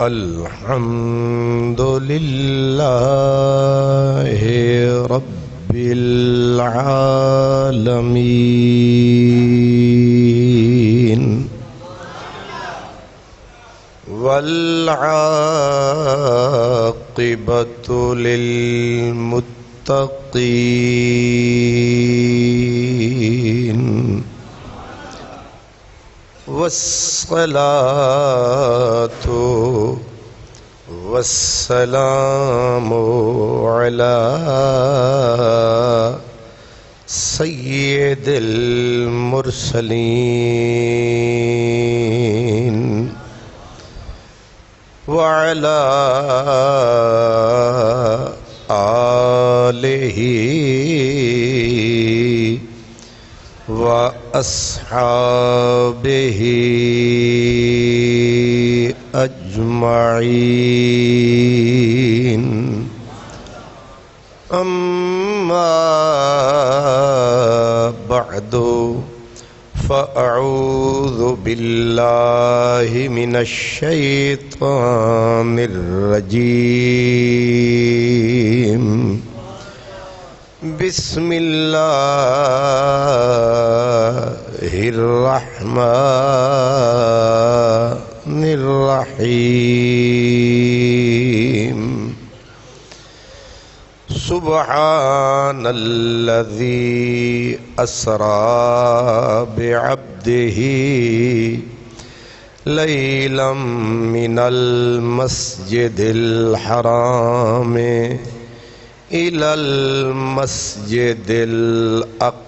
الحمد لله رب العالمين والعاقبة للمتقين والصلاة والسلام على سيد المرسلين وعلى آله وأصحابه أجمعين أما بعد فأعوذ بالله من الشيطان الرجيم بسم الله الرحمن الرحيم سبحان الذي أسرى بعبده ليلا من المسجد الحرام إلى المسجد الأقصى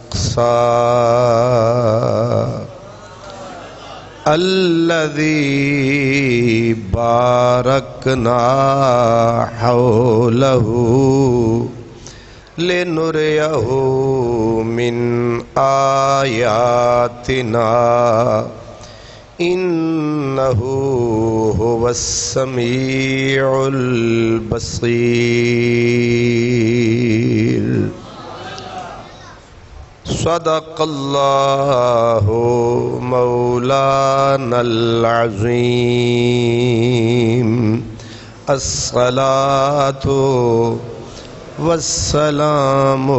الذي باركنا حوله لنريه من آياتنا إنه هو السميع البصير صدق الله مولانا العظيم الصلاة والسلام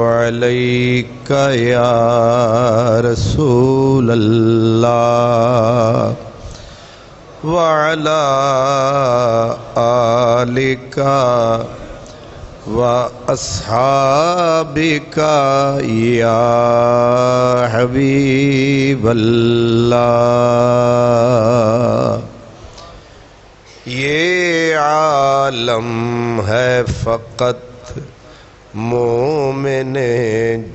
عليك يا رسول الله وعلى آلك وأصحابك يا حبيب الله یہ عالم ہے فقط مومن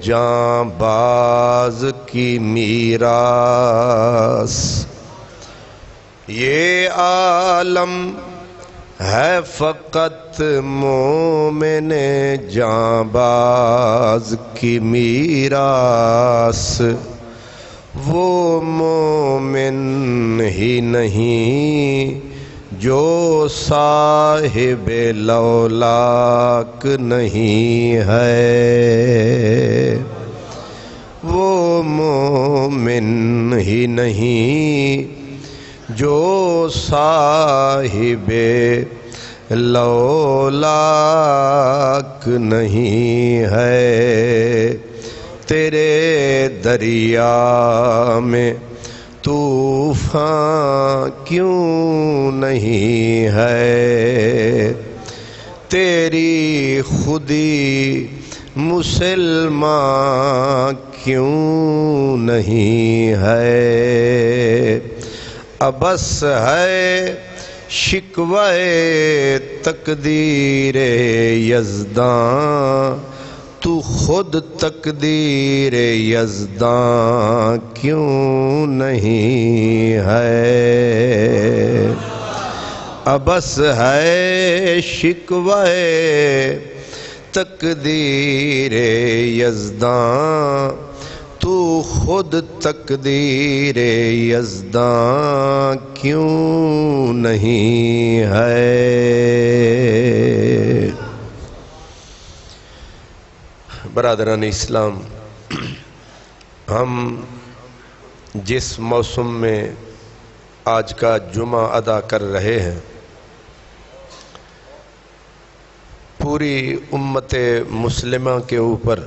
جاں باز کی میراث یہ عالم ہے فقط مومن جاں باز کی میراث وہ مومن ہی نہیں جو صاحب لولاک نہیں ہے وہ مومن ہی نہیں جو صاحب لولاک نہیں ہے تیرے دریا میں طوفان کیوں نہیں ہے تیری خودی مسلمان کیوں نہیں ہے ابس ہے شکوہ تقدیر یزداں تو خود تقدیر یزداں کیوں نہیں ہے ابس ہے شکوہ تقدیر یزداں تو خود تقدیر یزداں کیوں نہیں ہے برادران اسلام، ہم جس موسم میں آج کا جمعہ ادا کر رہے ہیں، پوری امت مسلمہ کے اوپر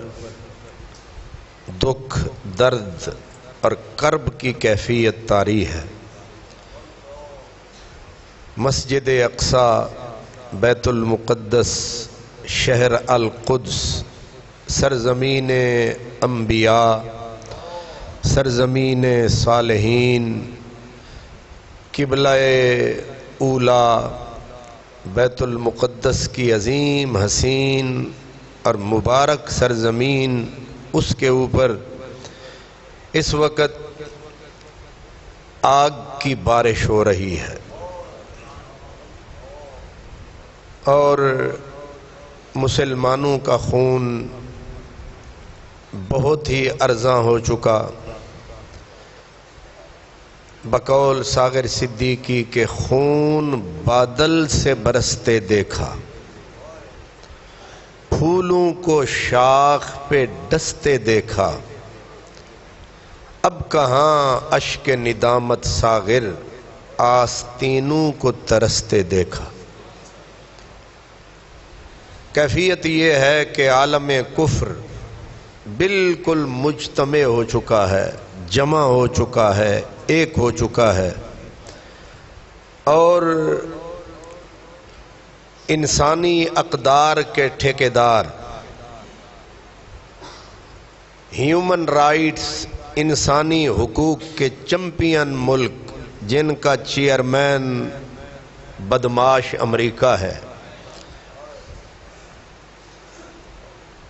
دکھ، درد اور کرب کی کیفیت طاری ہے۔ مسجد اقصی، بیت المقدس، شہر القدس، سرزمین انبیاء، سرزمین صالحین، قبلہ اولا بیت المقدس کی عظیم حسین اور مبارک سرزمین، اس کے اوپر اس وقت آگ کی بارش ہو رہی ہے اور مسلمانوں کا خون بہت ہی ارزاں ہو چکا۔ بقول ساغر صدیقی کے خون بادل سے برستے دیکھا، پھولوں کو شاخ پہ ڈستے دیکھا، اب کہاں اشک ندامت ساغر آستینوں کو ترستے دیکھا۔ کیفیت یہ ہے کہ عالم کفر بالکل مجتمع ہو چکا ہے، جمع ہو چکا ہے، ایک ہو چکا ہے، اور انسانی اقدار کے ٹھیکیدار، ہیومن رائٹس، انسانی حقوق کے چمپئن ملک، جن کا چیئرمین بدماش امریکہ ہے،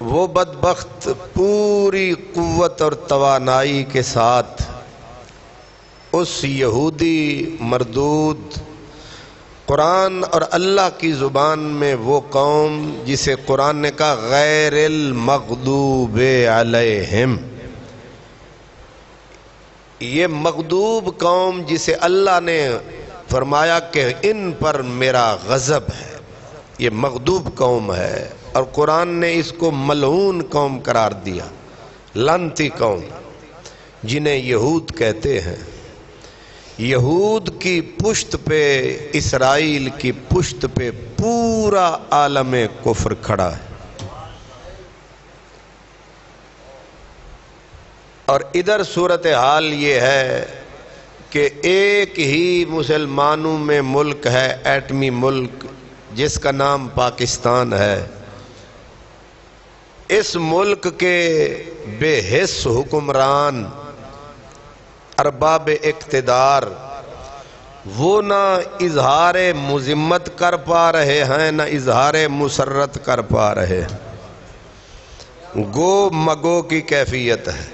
وہ بدبخت پوری قوت اور توانائی کے ساتھ اس یہودی مردود قرآن اور اللہ کی زبان میں وہ قوم جسے قرآن نے کہا غیر المغضوب علیہم، یہ مغضوب قوم جسے اللہ نے فرمایا کہ ان پر میرا غضب ہے، یہ مغضوب قوم ہے، اور قرآن نے اس کو ملعون قوم قرار دیا، لعنتی قوم، جنہیں یہود کہتے ہیں۔ یہود کی پشت پہ، اسرائیل کی پشت پہ پورا عالم کفر کھڑا ہے، اور ادھر صورتحال یہ ہے کہ ایک ہی مسلمانوں میں ملک ہے، ایٹمی ملک، جس کا نام پاکستان ہے۔ اس ملک کے بے حس حکمران، ارباب اقتدار، وہ نہ اظہار مذمت کر پا رہے ہیں، نہ اظہار مسرت کر پا رہے ہیں، گو مگو کی کیفیت ہے۔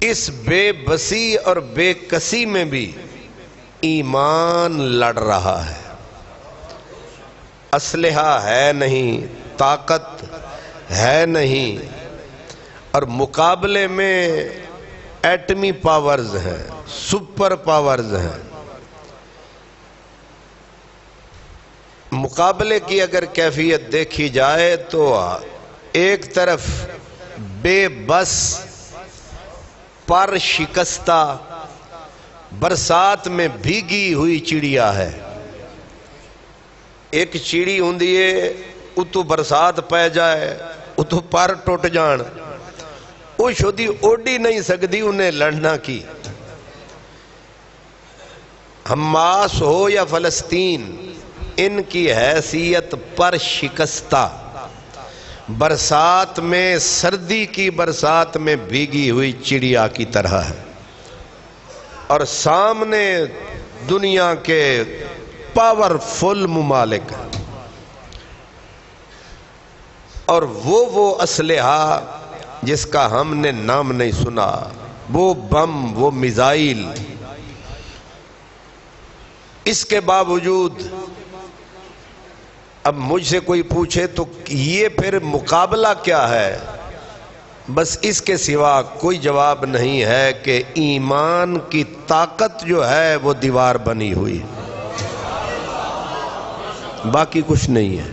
اس بے بسی اور بے کسی میں بھی ایمان لڑ رہا ہے، اسلحہ ہے نہیں، طاقت ہے نہیں، اور مقابلے میں ایٹمی پاورز ہیں، سپر پاورز ہیں۔ مقابلے کی اگر کیفیت دیکھی جائے تو ایک طرف بے بس، پر شکستہ، برسات میں بھیگی ہوئی چڑیا ہے۔ ایک چڑی ہوندی ہے، اتو برسات پہ جائے، اتو پر ٹوٹ جان، وہ شدی اوڈی نہیں سکتی، انہیں لڑنا کی۔ حماس ہو یا فلسطین، ان کی حیثیت پر شکستہ، برسات میں، سردی کی برسات میں بھیگی ہوئی چڑیا کی طرح ہے، اور سامنے دنیا کے پاورفل ممالک، اور وہ اسلحہ جس کا ہم نے نام نہیں سنا، وہ بم، وہ میزائل۔ اس کے باوجود اب مجھ سے کوئی پوچھے تو یہ پھر مقابلہ کیا ہے؟ بس اس کے سوا کوئی جواب نہیں ہے کہ ایمان کی طاقت جو ہے وہ دیوار بنی ہوئی، باقی کچھ نہیں ہے۔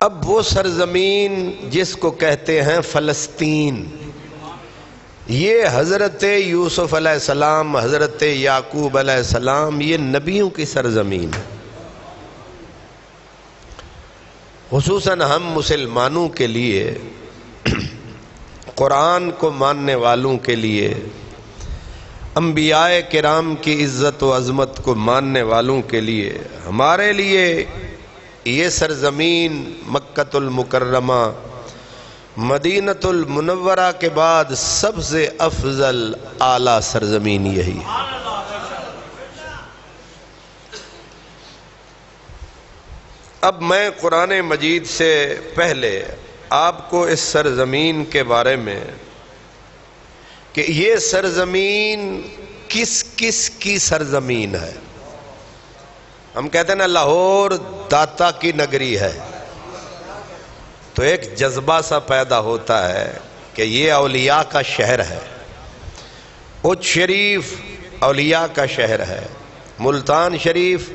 اب وہ سرزمین جس کو کہتے ہیں فلسطین، یہ حضرت یوسف علیہ السلام، حضرت یعقوب علیہ السلام، یہ نبیوں کی سرزمین ہے۔ خصوصاً ہم مسلمانوں کے لیے، قرآن کو ماننے والوں کے لیے، انبیاء کرام کی عزت و عظمت کو ماننے والوں کے لیے، ہمارے لیے یہ سرزمین مکۃ المکرمہ، مدینۃ المنورہ کے بعد سب سے افضل اعلیٰ سرزمین یہی ہے۔ اب میں قرآن مجید سے پہلے آپ کو اس سرزمین کے بارے میں، کہ یہ سرزمین کس کس کی سرزمین ہے۔ ہم کہتے ہیں نا لاہور داتا کی نگری ہے، تو ایک جذبہ سا پیدا ہوتا ہے کہ یہ اولیاء کا شہر ہے، اچ شریف اولیاء کا شہر ہے، ملتان شریف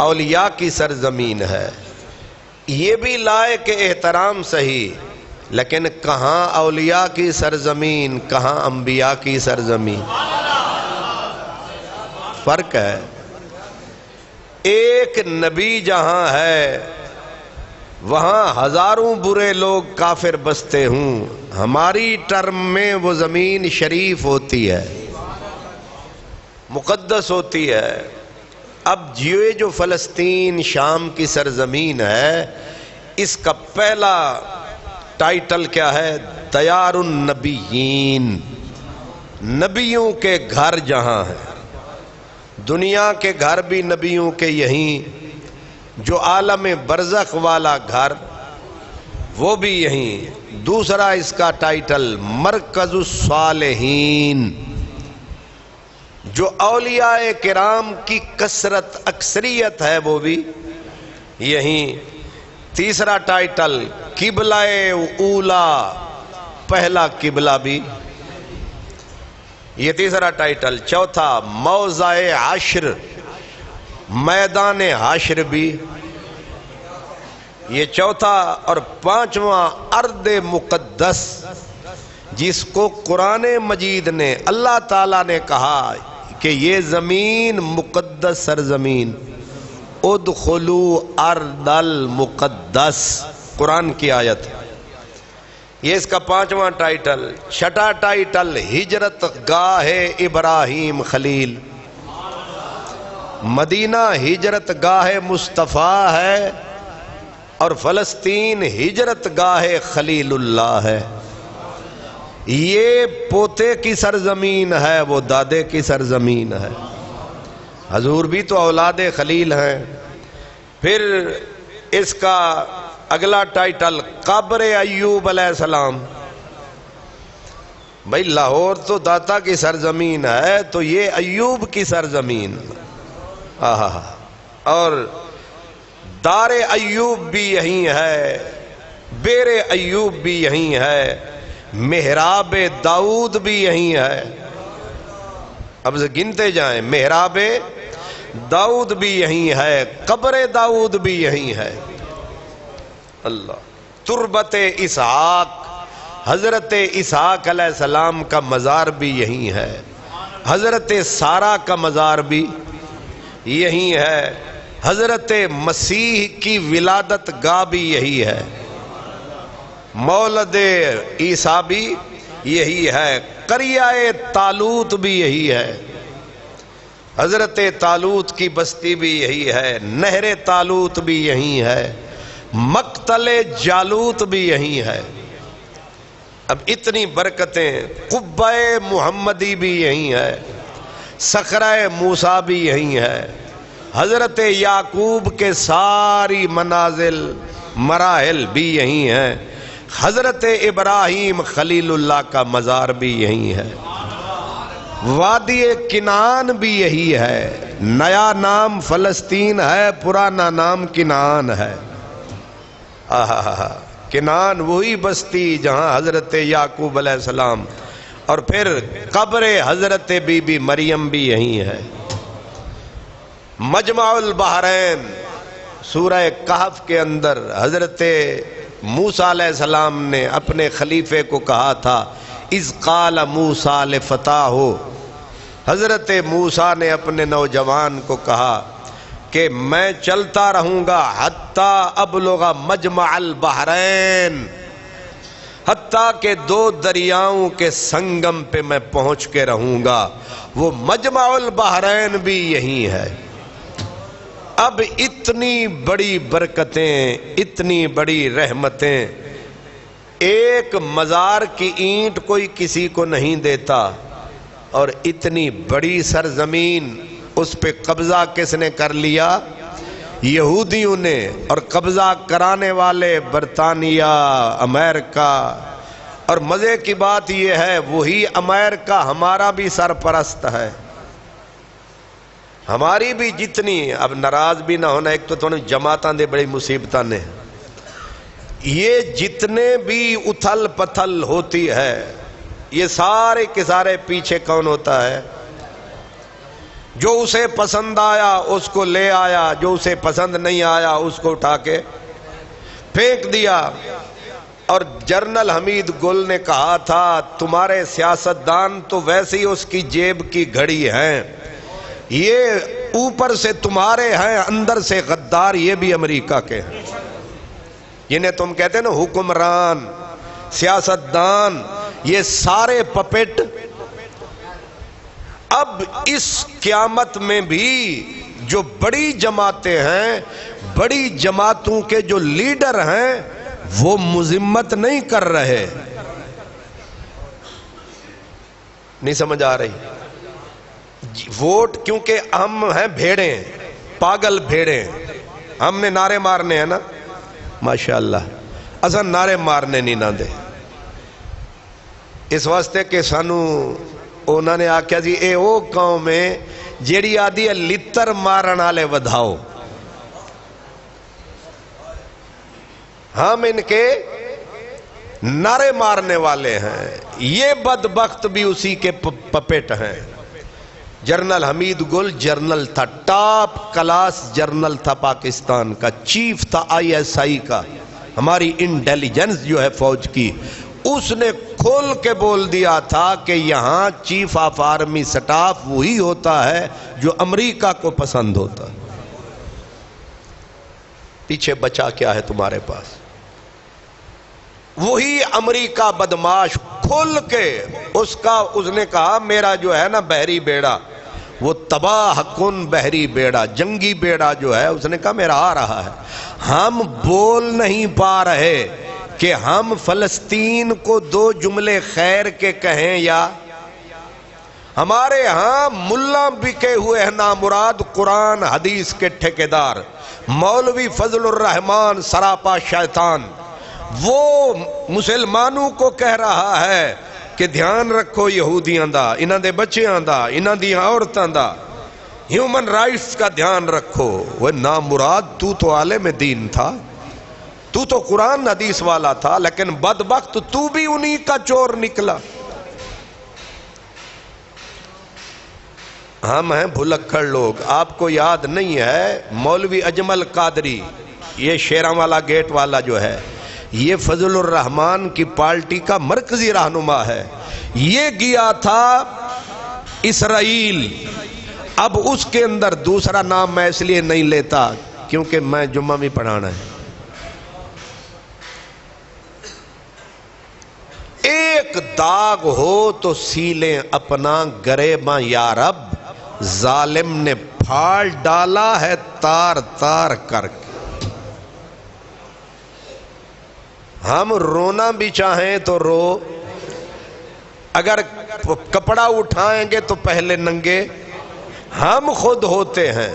اولیاء کی سرزمین ہے۔ یہ بھی لائق احترام صحیح، لیکن کہاں اولیاء کی سرزمین، کہاں انبیاء کی سرزمین، فرق ہے۔ ایک نبی جہاں ہے وہاں ہزاروں برے لوگ کافر بستے ہوں، ہماری ٹرم میں وہ زمین شریف ہوتی ہے، مقدس ہوتی ہے۔ اب یہ جو فلسطین شام کی سرزمین ہے، اس کا پہلا ٹائٹل کیا ہے؟ دیار النبیین، نبیوں کے گھر جہاں ہے۔ دنیا کے گھر بھی نبیوں کے یہیں، جو عالم برزخ والا گھر وہ بھی یہیں۔ دوسرا اس کا ٹائٹل مرکز الصالحین، جو اولیاء کرام کی کثرت اکثریت ہے وہ بھی یہیں۔ تیسرا ٹائٹل قبلہ اولا، پہلا قبلہ بھی، یہ تیسرا ٹائٹل۔ چوتھا موضع حشر، میدان حشر بھی، یہ چوتھا۔ اور پانچواں ارض مقدس، جس کو قرآن مجید نے، اللہ تعالیٰ نے کہا کہ یہ زمین مقدس سرزمین، ادخلوا ارض المقدس، قرآن کی آیت ہے۔ یہ اس کا پانچواں ٹائٹل۔ چھٹا ٹائٹل ہجرت گاہ ابراہیم خلیل، مدینہ ہجرت گاہ مصطفیٰ ہے اور فلسطین ہجرت گاہ خلیل اللہ ہے۔ یہ پوتے کی سرزمین ہے، وہ دادے کی سرزمین ہے۔ حضور بھی تو اولاد خلیل ہیں۔ پھر اس کا اگلا ٹائٹل قبر ایوب علیہ السلام۔ بھئی لاہور تو داتا کی سرزمین ہے، تو یہ ایوب کی سرزمین، اور دار ایوب بھی یہیں ہے، بیر ایوب بھی یہیں ہے، محراب داؤد بھی یہیں ہے۔ اب سے گنتے جائیں، محراب داؤد بھی یہیں ہے، قبر داؤد بھی یہیں ہے۔ اللہ، تربت اسحاق، حضرت اسحاق علیہ السلام کا مزار بھی یہیں ہے، حضرت سارہ کا مزار بھی یہیں ہے، حضرت مسیح کی ولادت گاہ بھی یہی ہے، مولد عیسیٰ بھی یہی ہے، قریہ طالوت بھی یہی ہے، حضرت طالوت کی بستی بھی یہی ہے، نہر طالوت بھی یہی ہے، مقتل جالوت بھی یہی ہے۔ اب اتنی برکتیں، قبہ محمدی بھی یہی ہے، صخرہ موسیٰ بھی یہی ہے، حضرت یعقوب کے ساری منازل مراحل بھی یہی ہیں، حضرت ابراہیم خلیل اللہ کا مزار بھی یہی ہے، وادی کنعان بھی یہی ہے۔ نیا نام فلسطین ہے، پرانا نام کنعان ہے۔ کنعان وہی بستی جہاں حضرت یعقوب علیہ السلام، اور پھر قبر حضرت بی بی مریم بھی یہی ہے۔ مجمع البحرین، سورہ کہف کے اندر حضرت موسیٰ علیہ السلام نے اپنے خلیفے کو کہا تھا، اذ قال موسیٰ لفتاہ، حضرت موسیٰ نے اپنے نوجوان کو کہا کہ میں چلتا رہوں گا حتیٰ ابلغ مجمع البحرین، حتیٰ کہ دو دریاؤں کے سنگم پہ میں پہنچ کے رہوں گا۔ وہ مجمع البحرین بھی یہی ہے۔ اب اتنی بڑی برکتیں، اتنی بڑی رحمتیں، ایک مزار کی اینٹ کوئی کسی کو نہیں دیتا، اور اتنی بڑی سرزمین اس پہ قبضہ کس نے کر لیا؟ یہودیوں نے، اور قبضہ کرانے والے برطانیہ، امریکہ۔ اور مزے کی بات یہ ہے وہی امریکہ ہمارا بھی سرپرست ہے، ہماری بھی جتنی، اب ناراض بھی نہ ہونا، ایک تو تھوڑی جماعتاں دے بڑی مصیبتاں نے، یہ جتنے بھی اتھل پتھل ہوتی ہے یہ سارے کے سارے پیچھے کون ہوتا ہے؟ جو اسے پسند آیا اس کو لے آیا، جو اسے پسند نہیں آیا اس کو اٹھا کے پھینک دیا۔ اور جنرل حمید گل نے کہا تھا تمہارے سیاستدان تو ویسے ہی اس کی جیب کی گھڑی ہیں، یہ اوپر سے تمہارے ہیں اندر سے غدار، یہ بھی امریکہ کے ہیں، جنہیں تم کہتے ہیں نا حکمران، سیاستدان، یہ سارے پپٹ۔ اب اس قیامت میں بھی جو بڑی جماعتیں ہیں، بڑی جماعتوں کے جو لیڈر ہیں وہ مذمت نہیں کر رہے، نہیں سمجھ آ رہی؟ ووٹ کیونکہ ہم ہیں بھیڑیں، پاگل بھیڑیں، ہم نے نعرے مارنے ہیں نا، ماشاءاللہ اصلا نعرے مارنے نہیں نہ دے، اس واسطے کہ سانو انہوں نے آکھیا جی اے او قوم ہے جیڑی آدھی ہے لتر مارن والے ودھاؤ، ہم ان کے نعرے مارنے والے ہیں، یہ بدبخت بھی اسی کے پپیٹ ہیں۔ جنرل حمید گل جرنل تھا، ٹاپ کلاس جرنل تھا پاکستان کا، چیف تھا ISI کا، ہماری انٹیلیجنس جو ہے فوج کی، اس نے کھول کے بول دیا تھا کہ یہاں چیف آف آرمی سٹاف وہی ہوتا ہے جو امریکہ کو پسند ہوتا ہے۔ پیچھے بچا کیا ہے تمہارے پاس؟ وہی امریکہ بدماش کھل کے اس نے کہا میرا جو ہے نا بحری بیڑا، وہ تباہ کن بحری بیڑا، جنگی بیڑا جو ہے، اس نے کہا میرا آ رہا ہے۔ ہم بول نہیں پا رہے کہ ہم فلسطین کو دو جملے خیر کے کہیں، یا ہمارے ہاں ملا بکے ہوئے ہیں نامراد قرآن حدیث کے ٹھیکیدار، مولوی فضل الرحمان سراپا شیطان، وہ مسلمانوں کو کہہ رہا ہے کہ دھیان رکھو یہودیاں دا، انہاں دے بچیاں دا، انہاں دی عورتاں دا، ہیومن رائٹس کا دھیان رکھو۔ وہ نامراد تو عالم دین تھا، تو قرآن حدیث والا تھا، لیکن بدبخت تو بھی انہی کا چور نکلا۔ ہم ہیں بھلکڑ لوگ، آپ کو یاد نہیں ہے مولوی اجمل قادری، یہ شیراں والا گیٹ والا جو ہے، یہ فضل الرحمان کی پارٹی کا مرکزی رہنما ہے، یہ گیا تھا اسرائیل۔ اب اس کے اندر دوسرا نام میں اس لیے نہیں لیتا کیونکہ میں جمعہ بھی پڑھانا ہے۔ ایک داغ ہو تو سیلیں اپنا گریباں یا رب، ظالم نے پھاڑ ڈالا ہے تار تار کر کے۔ ہم رونا بھی چاہیں تو رو، اگر کپڑا اٹھائیں گے تو پہلے ننگے ہم خود ہوتے ہیں۔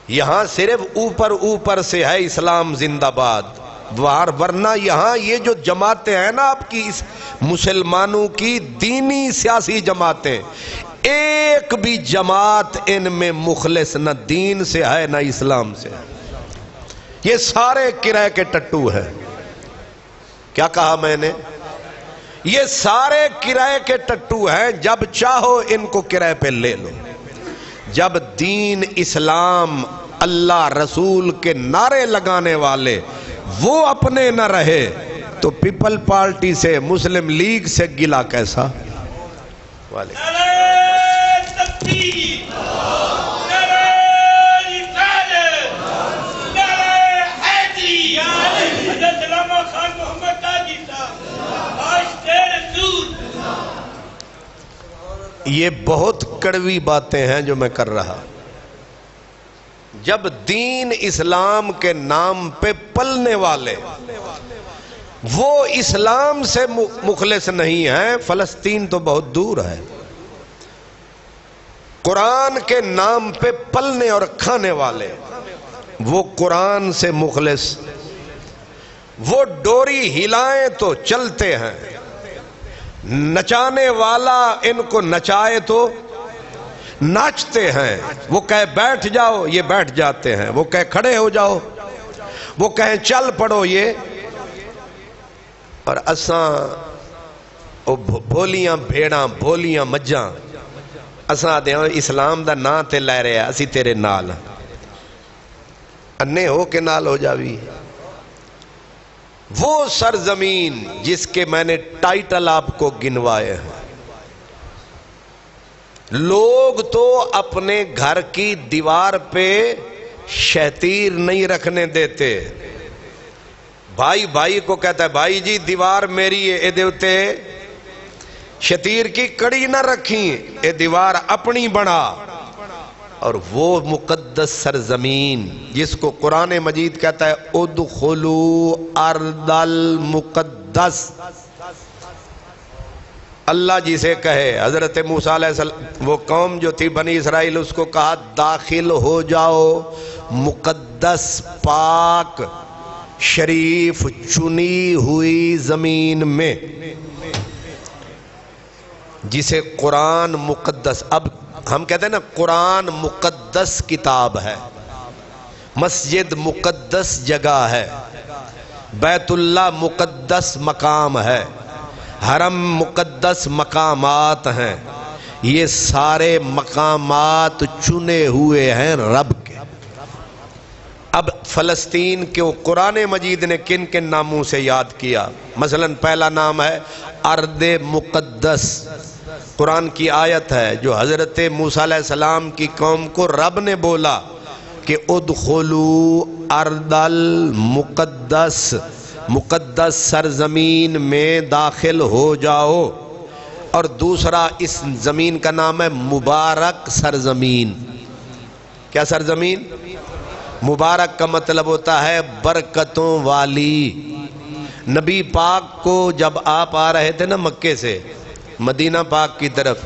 یہاں صرف اوپر سے ہے اسلام زندہ باد، ورنہ یہاں یہ جو جماعتیں ہیں نا آپ کی مسلمانوں کی دینی سیاسی جماعتیں، ایک بھی جماعت ان میں مخلص نہ دین سے ہے نہ اسلام سے ہے، یہ سارے کرائے کے ٹٹو ہیں۔ کیا کہا میں نے؟ یہ سارے کرائے کے ٹٹو ہیں، جب چاہو ان کو کرائے پہ لے لو، جب دین اسلام اللہ رسول کے نعرے لگانے والے وہ اپنے نہ رہے تو پیپل پارٹی سے مسلم لیگ سے گلا کیسا؟ یہ بہت کڑوی باتیں ہیں جو میں کر رہا. جب دین اسلام کے نام پہ پلنے والے وہ اسلام سے مخلص نہیں ہیں، فلسطین تو بہت دور ہے، قرآن کے نام پہ پلنے اور کھانے والے وہ قرآن سے مخلص، وہ ڈوری ہلائیں تو چلتے ہیں، نچانے والا ان کو نچائے تو ناچتے ہیں، وہ کہے بیٹھ جاؤ یہ بیٹھ جاتے ہیں، وہ کہے کھڑے ہو جاؤ، وہ کہے چل پڑو یہ. اور اساں بولیاں بھیڑاں بولیاں مجھاں اساں دے اسلام دا نا تے لے رہے اسی تیرے نال انے ہو کے نال ہو جاوی. وہ سرزمین جس کے میں نے ٹائٹل آپ کو گنوائے ہیں، لوگ تو اپنے گھر کی دیوار پہ شتیر نہیں رکھنے دیتے. بھائی بھائی کو کہتا ہے بھائی جی دیوار میری ہے، اے دیوتے شتیر کی کڑی نہ رکھیں، اے دیوار اپنی بنا. اور وہ مقدس سرزمین جس کو قرآن مجید کہتا ہے ادخلوا ارض المقدس، اللہ جسے کہے حضرت موسیٰ علیہ السلام، وہ قوم جو تھی بنی اسرائیل، اس کو کہا داخل ہو جاؤ مقدس پاک شریف چنی ہوئی زمین میں، جسے قرآن مقدس، اب ہم کہتے ہیں نا قرآن مقدس کتاب ہے، مسجد مقدس جگہ ہے، بیت اللہ مقدس مقام ہے، حرم مقدس مقامات ہیں، یہ سارے مقامات چنے ہوئے ہیں رب کے. اب فلسطین کے قرآن مجید نے کن کن ناموں سے یاد کیا؟ مثلا پہلا نام ہے ارض مقدس، قرآن کی آیت ہے جو حضرت موسیٰ علیہ السلام کی قوم کو رب نے بولا کہ ادخلوا ارض المقدس، مقدس سرزمین میں داخل ہو جاؤ. اور دوسرا اس زمین کا نام ہے مبارک سرزمین. کیا سرزمین؟ مبارک کا مطلب ہوتا ہے برکتوں والی. نبی پاک کو جب آپ آ رہے تھے نا مکے سے مدینہ پاک کی طرف،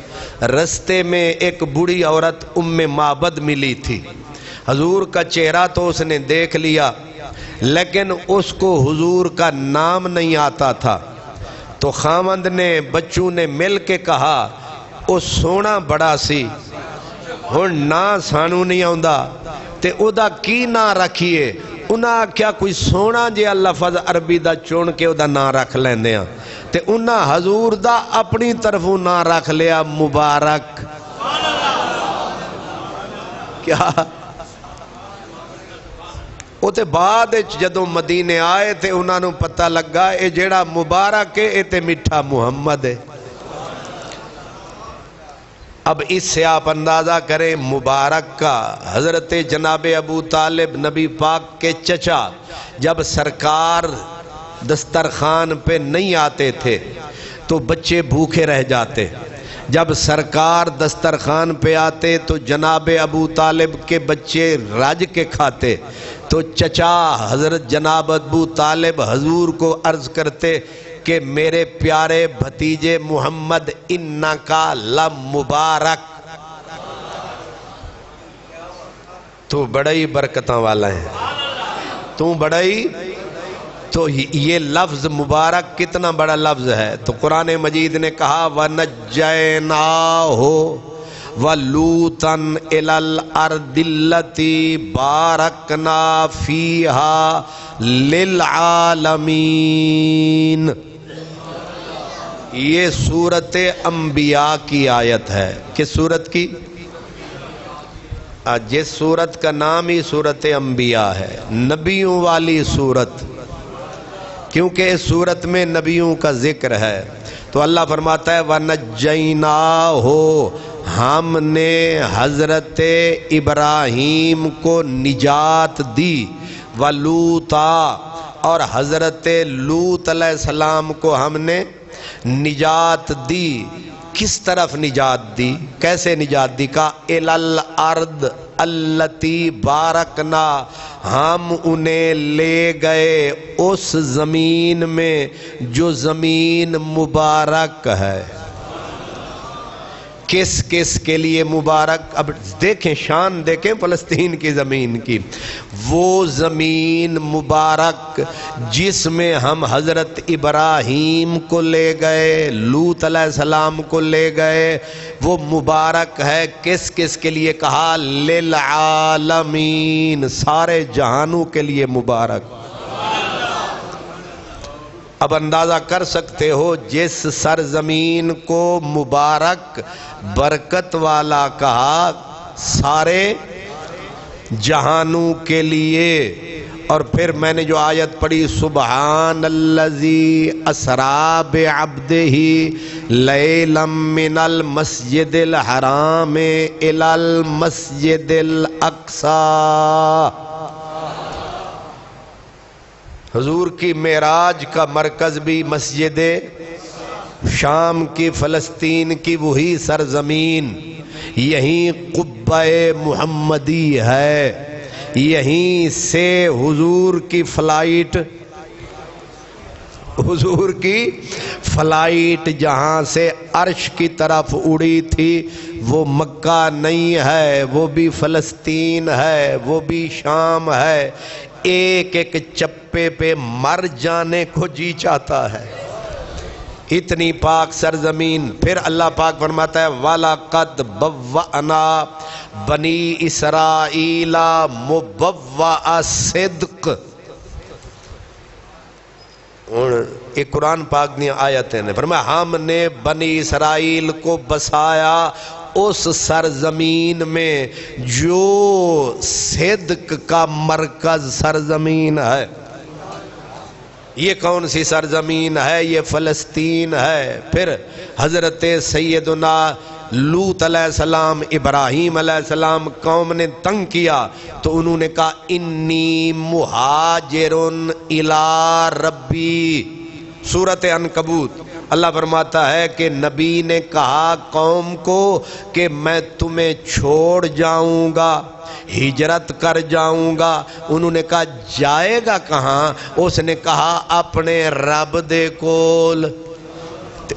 رستے میں ایک بوڑھی عورت ام معبد ملی تھی. حضور کا چہرہ تو اس نے دیکھ لیا لیکن اس کو حضور کا نام نہیں آتا تھا. تو خاوند نے بچوں نے مل کے کہا او سونا بڑا سی ہن نا سانو نہیں آندا تے او دا کی نا رکھیے. انہاں کیا کوئی سونا جے لفظ عربی دا چون کے او دا نا رکھ لیندے ہیں تے انہاں حضور دا اپنی طرفوں نا رکھ لیا مبارک. کیا وہ تے بعد جدوں مدینے آئے تے انہاں نوں پتہ لگا اے جیڑا مبارک ہے اے تے میٹھا محمد ہے. اب اس سے آپ اندازہ کریں مبارک کا. حضرت جناب ابو طالب نبی پاک کے چچا جب سرکار دسترخوان پہ نہیں آتے تھے تو بچے بھوکے رہ جاتے. جب سرکار دسترخوان پہ آتے تو جناب ابو طالب کے بچے رج کے کھاتے. تو چچا حضرت جناب ابو طالب حضور کو عرض کرتے کہ میرے پیارے بھتیجے محمد انکا لمبارک، تو بڑی برکتاں والا ہے، تو بڑی. تو یہ لفظ مبارک کتنا بڑا لفظ ہے. تو قرآن مجید نے کہا وَنَجَّيْنَاهُ وَلُوطًا إِلَى الْأَرْضِ الَّتِي بَارَكْنَا فِيهَا لِلْعَالَمِينَ. یہ سورت انبیاء کی آیت ہے. کس سورت کی؟ جس سورت کا نام ہی سورت انبیاء ہے، نبیوں والی سورت، کیونکہ اس سورت میں نبیوں کا ذکر ہے۔ تو اللہ فرماتا ہے وَنَجَّيْنَاهُ، ہم نے حضرت ابراہیم کو نجات دی، وَلُوطًا، اور حضرت لوط علیہ السلام کو ہم نے نجات دی۔ کس طرف نجات دی؟ کیسے نجات دی؟ کہا اِلَى الْأَرْضِ الَّتِي بَارَكْنَا، ہم انہیں لے گئے اس زمین میں جو زمین مبارک ہے۔ کس کس کے لیے مبارک؟ اب دیکھیں شان، دیکھیں فلسطین کی زمین کی، وہ زمین مبارک جس میں ہم حضرت ابراہیم کو لے گئے، لوط علیہ السلام کو لے گئے، وہ مبارک ہے۔ کس کس کے لیے؟ کہا للعالمین، سارے جہانوں کے لیے مبارک۔ اب اندازہ کر سکتے ہو جس سرزمین کو مبارک برکت والا کہا، سارے جہانوں کے لیے۔ اور پھر میں نے جو آیت پڑھی، سبحان الذی اسریٰ بعبدہ لیلا من المسجد الحرام الی المسجد الاقصی، حضور کی معراج کا مرکز بھی مسجد شام کی، فلسطین کی وہی سرزمین، یہیں قبہ محمدی ہے، یہیں سے حضور کی فلائٹ جہاں سے عرش کی طرف اڑی تھی، وہ مکہ نہیں ہے، وہ بھی فلسطین ہے، وہ بھی شام ہے۔ ایک ایک چپے پہ مر جانے کو جی چاہتا ہے، اتنی پاک سرزمین۔ پھر اللہ پاک فرماتا ہے وَلَقَدْ بَوَّأْنَا بَنِي إِسْرَائِيلَ مُبَوَّأَ صِدْقٍ، ایک قرآن پاک نے آیتیں نے فرمایا ہم نے بنی اسرائیل کو بسایا اس سرزمین میں جو صدق کا مرکز سرزمین ہے۔ یہ کون سی سرزمین ہے؟ یہ فلسطین ہے۔ پھر حضرت سیدنا لوط علیہ السلام، ابراہیم علیہ السلام، قوم نے تنگ کیا تو انہوں نے کہا انی مہاجر الی ربی، سورۃ عنکبوت۔ اللہ فرماتا ہے کہ نبی نے کہا قوم کو کہ میں تمہیں چھوڑ جاؤں گا، ہجرت کر جاؤں گا۔ انہوں نے کہا جائے گا کہاں؟ اس نے کہا اپنے رب دے کول۔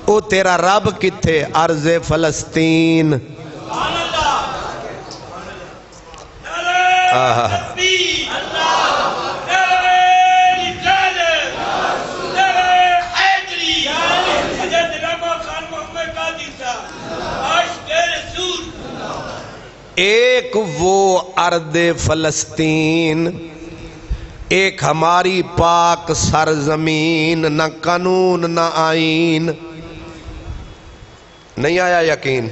او تیرا رب کتھے؟ ارض فلسطین۔ ایک وہ ارض فلسطین، ایک ہماری پاک سرزمین، نہ قانون نہ آئین۔ نہیں آیا یقین؟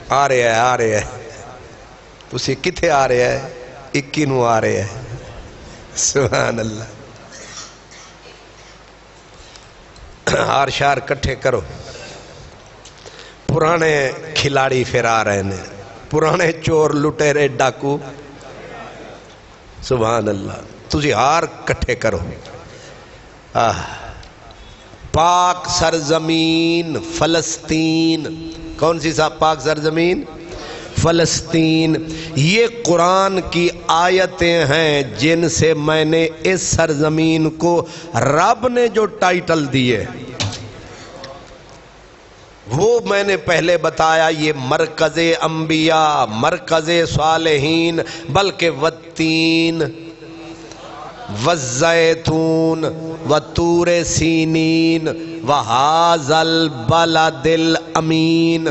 آ رہے ہے اسی کتھے آ رہے ہے؟ 21 آ رہے ہے۔ سبحان اللہ۔ ہار شار کٹھے کرو، پرانے کھلاڑی پھر آ رہے ہیں، پرانے چور لٹیرے ڈاکو۔ سبحان اللہ۔ تجھے ہار کٹھے کرو۔ پاک سرزمین فلسطین، کون سی پاک سرزمین؟ فلسطین۔ یہ قرآن کی آیتیں ہیں جن سے میں نے اس سرزمین کو رب نے جو ٹائٹل دیے وہ میں نے پہلے بتایا، یہ مرکز انبیاء، مرکز صالحین، بلکہ والتین والزیتون وطور سینین وہذا البلد الامین۔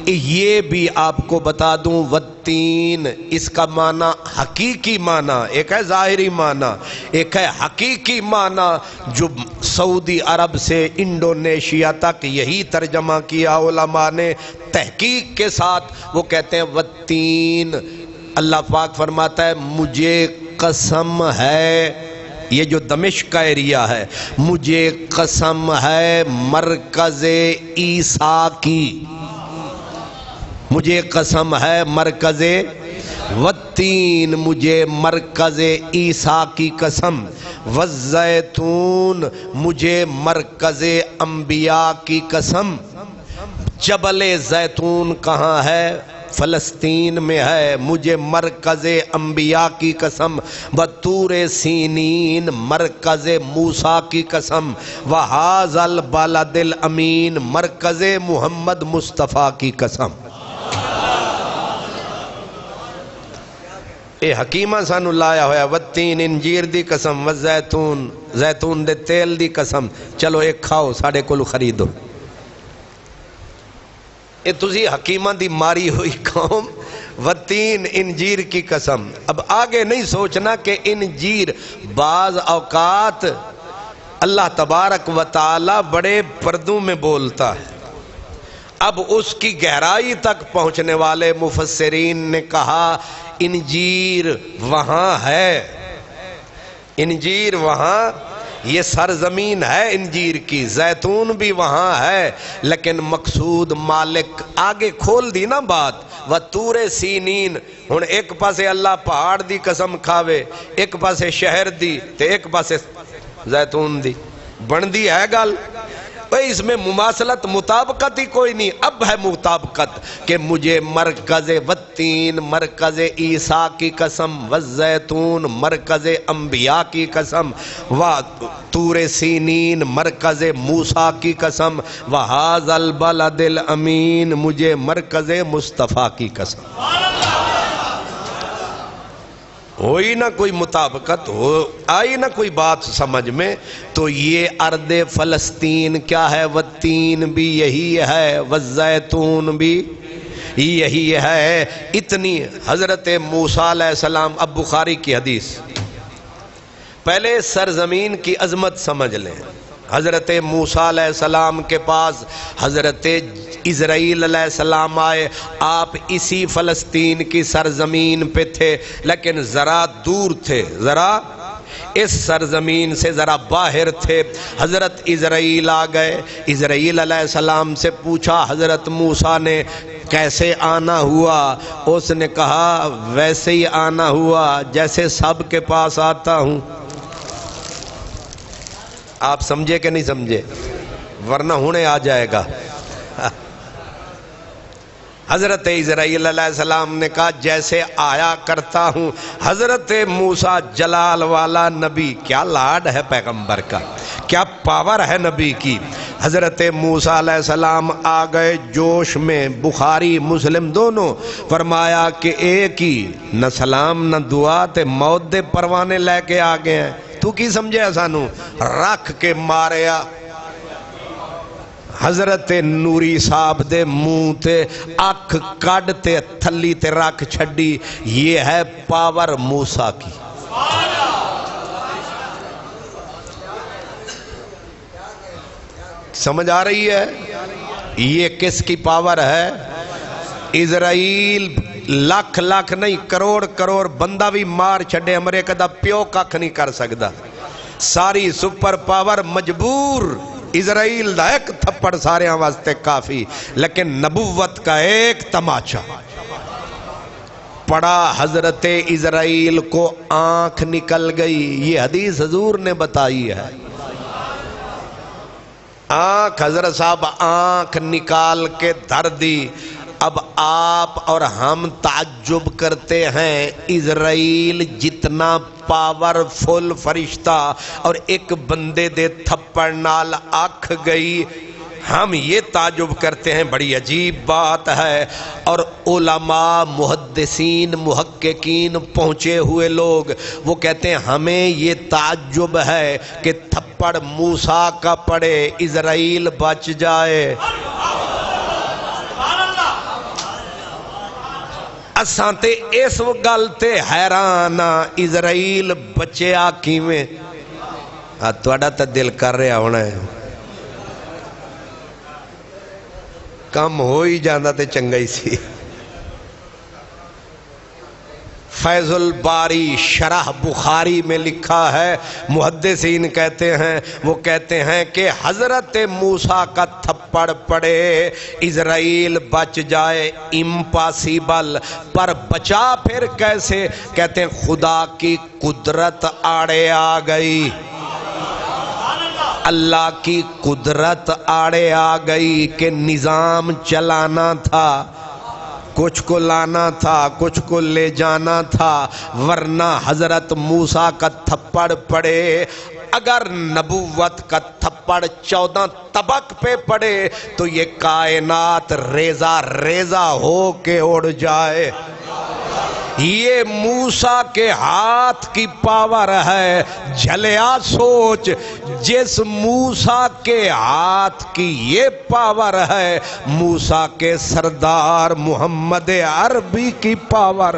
یہ بھی آپ کو بتا دوں، والتین اس کا معنی حقیقی معنی، ایک ہے ظاہری معنی، ایک ہے حقیقی معنی جو سعودی عرب سے انڈونیشیا تک یہی ترجمہ کیا علماء نے تحقیق کے ساتھ۔ وہ کہتے ہیں والتین اللہ پاک فرماتا ہے مجھے قسم ہے، یہ جو دمشق کا ایریا ہے، مجھے قسم ہے مرکز عیسیٰ کی، مجھے قسم ہے مرکز والتین، مجھے مرکز عیسیٰ کی قسم، والزیتون، مجھے مرکز انبیاء کی قسم۔ جبل زیتون کہاں ہے؟ فلسطین میں ہے، مجھے مرکز انبیاء کی قسم، بطور سینین، مرکز موسیٰ کی قسم، وہذا البلد الامین، مرکز محمد مصطفیٰ کی قسم۔ اے حکیمہ سانو لایا ہویا، والتین انجیر دی قسم، والزیتون، زیتون دے تیل دی قسم، چلو ایک کھاؤ ساڑے کولو خریدو۔ اے تسی حکیمہ دی ماری ہوئی قوم، والتین انجیر کی قسم۔ اب آگے نہیں سوچنا کہ انجیر بعض اوقات اللہ تبارک و تعالی بڑے پردوں میں بولتا ہے۔ اب اس کی گہرائی تک پہنچنے والے مفسرین نے کہا انجیر وہاں ہے، انجیر وہاں، یہ سرزمین ہے انجیر کی، زیتون بھی وہاں ہے، لیکن مقصود مالک آگے کھول دی نا بات، وطور سینین۔ ہن ایک پاسے اللہ پہاڑ دی قسم کھاوے، ایک پاسے شہر دی تے ایک پاسے زیتون دی، بن دی ہے گل؟ اس میں مماثلت مطابقت ہی کوئی نہیں۔ اب ہے مطابقت کہ مجھے مرکز والتین، مرکز عیسیٰ کی قسم، والزیتون، مرکز انبیاء کی قسم، وطور سینین، مرکز موسیٰ کی قسم، وہذا البلد الامین، مجھے مرکز مصطفیٰ کی قسم۔ ہوئی نہ کوئی مطابقت، آئی نہ کوئی بات سمجھ میں؟ تو یہ ارض فلسطین کیا ہے؟ والتین بھی یہی ہے، والزیتون بھی یہی ہے۔ اتنی حضرت موسیٰ علیہ السلام، اب بخاری کی حدیث، پہلے سرزمین کی عظمت سمجھ لیں۔ حضرت موسیٰ علیہ السلام کے پاس حضرت اسرائیل علیہ السلام آئے، آپ اسی فلسطین کی سرزمین پہ تھے لیکن ذرا دور تھے، ذرا اس سرزمین سے ذرا باہر تھے۔ حضرت اسرائیل آ گئے، اسرائیل علیہ السلام سے پوچھا حضرت موسیٰ نے کیسے آنا ہوا؟ اس نے کہا ویسے ہی آنا ہوا جیسے سب کے پاس آتا ہوں۔ آپ سمجھے کہ نہیں سمجھے؟ ورنہ ہونے آ جائے گا۔ حضرت اسرائیل علیہ السلام نے کہا جیسے آیا کرتا ہوں۔ حضرت موسیٰ جلال والا نبی، کیا لاڈ ہے پیغمبر کا، کیا پاور ہے نبی کی۔ حضرت موسیٰ علیہ السلام آ گئے جوش میں، بخاری مسلم دونوں، فرمایا کہ ایک ہی نہ سلام نہ دعا تے موت دے پروانے لے کے آ گئے ہیں۔ تو کی سمجھے سانو؟ رکھ کے ماریا۔ حضرت نوری صاحب دے منہ تے اکھ کڈ تے تھلی تے رکھ چھڈی۔ یہ ہے پاور موسیٰ کی۔ سمجھ آ رہی ہے؟ یہ کس کی پاور ہے؟ اسرائیل لاکھ لاکھ نہیں، کروڑ کروڑ بندہ بھی مار چھڑے، امریکہ دا پیو ککھ نہیں کر سکدا۔ ساری سپر پاور مجبور، اسرائیل دا ایک تھپڑ سارے واسطے کافی، لیکن نبوت کا ایک تماچا پڑا۔ حضرت اسرائیل کو آنکھ نکل گئی، یہ حدیث حضور نے بتائی ہے۔ آنکھ، حضرت صاحب آنکھ نکال کے دھر دی۔ اب آپ اور ہم تعجب کرتے ہیں، اسرائیل جتنا پاورفل فرشتہ اور ایک بندے دے تھپڑ نال آنکھ گئی، ہم یہ تعجب کرتے ہیں بڑی عجیب بات ہے۔ اور علماء، محدثین، محققین، پہنچے ہوئے لوگ وہ کہتے ہیں ہمیں یہ تعجب ہے کہ تھپڑ موسیٰ کا پڑے اسرائیل بچ جائے۔ اساں تے اس گل تے حیران اسرائیل بچیا کیویں؟ تہاڈا تے دل کر رہا ہونا ہے کم ہو ہی جاندا تے چنگا ہی سی۔ فیض الباری شرح بخاری میں لکھا ہے، محدثین کہتے ہیں، وہ کہتے ہیں کہ حضرت موسیٰ کا تھپڑ پڑے اسرائیل بچ جائے امپاسیبل، پر بچا پھر کیسے؟ کہتے ہیں خدا کی قدرت آڑے آ گئی، اللہ کی قدرت آڑے آ گئی کہ نظام چلانا تھا، کچھ کو لانا تھا، کچھ کو لے جانا تھا، ورنہ حضرت موسیٰ کا تھپڑ پڑے، اگر نبوت کا تھپڑ 14 طبق پہ پڑے تو یہ کائنات ریزہ ریزہ ہو کے اڑ جائے۔ یہ موسیٰ کے ہاتھ کی پاور ہے، جھلیا سوچ جس موسیٰ کے ہاتھ کی یہ پاور ہے، موسیٰ کے سردار محمد عربی کی پاور۔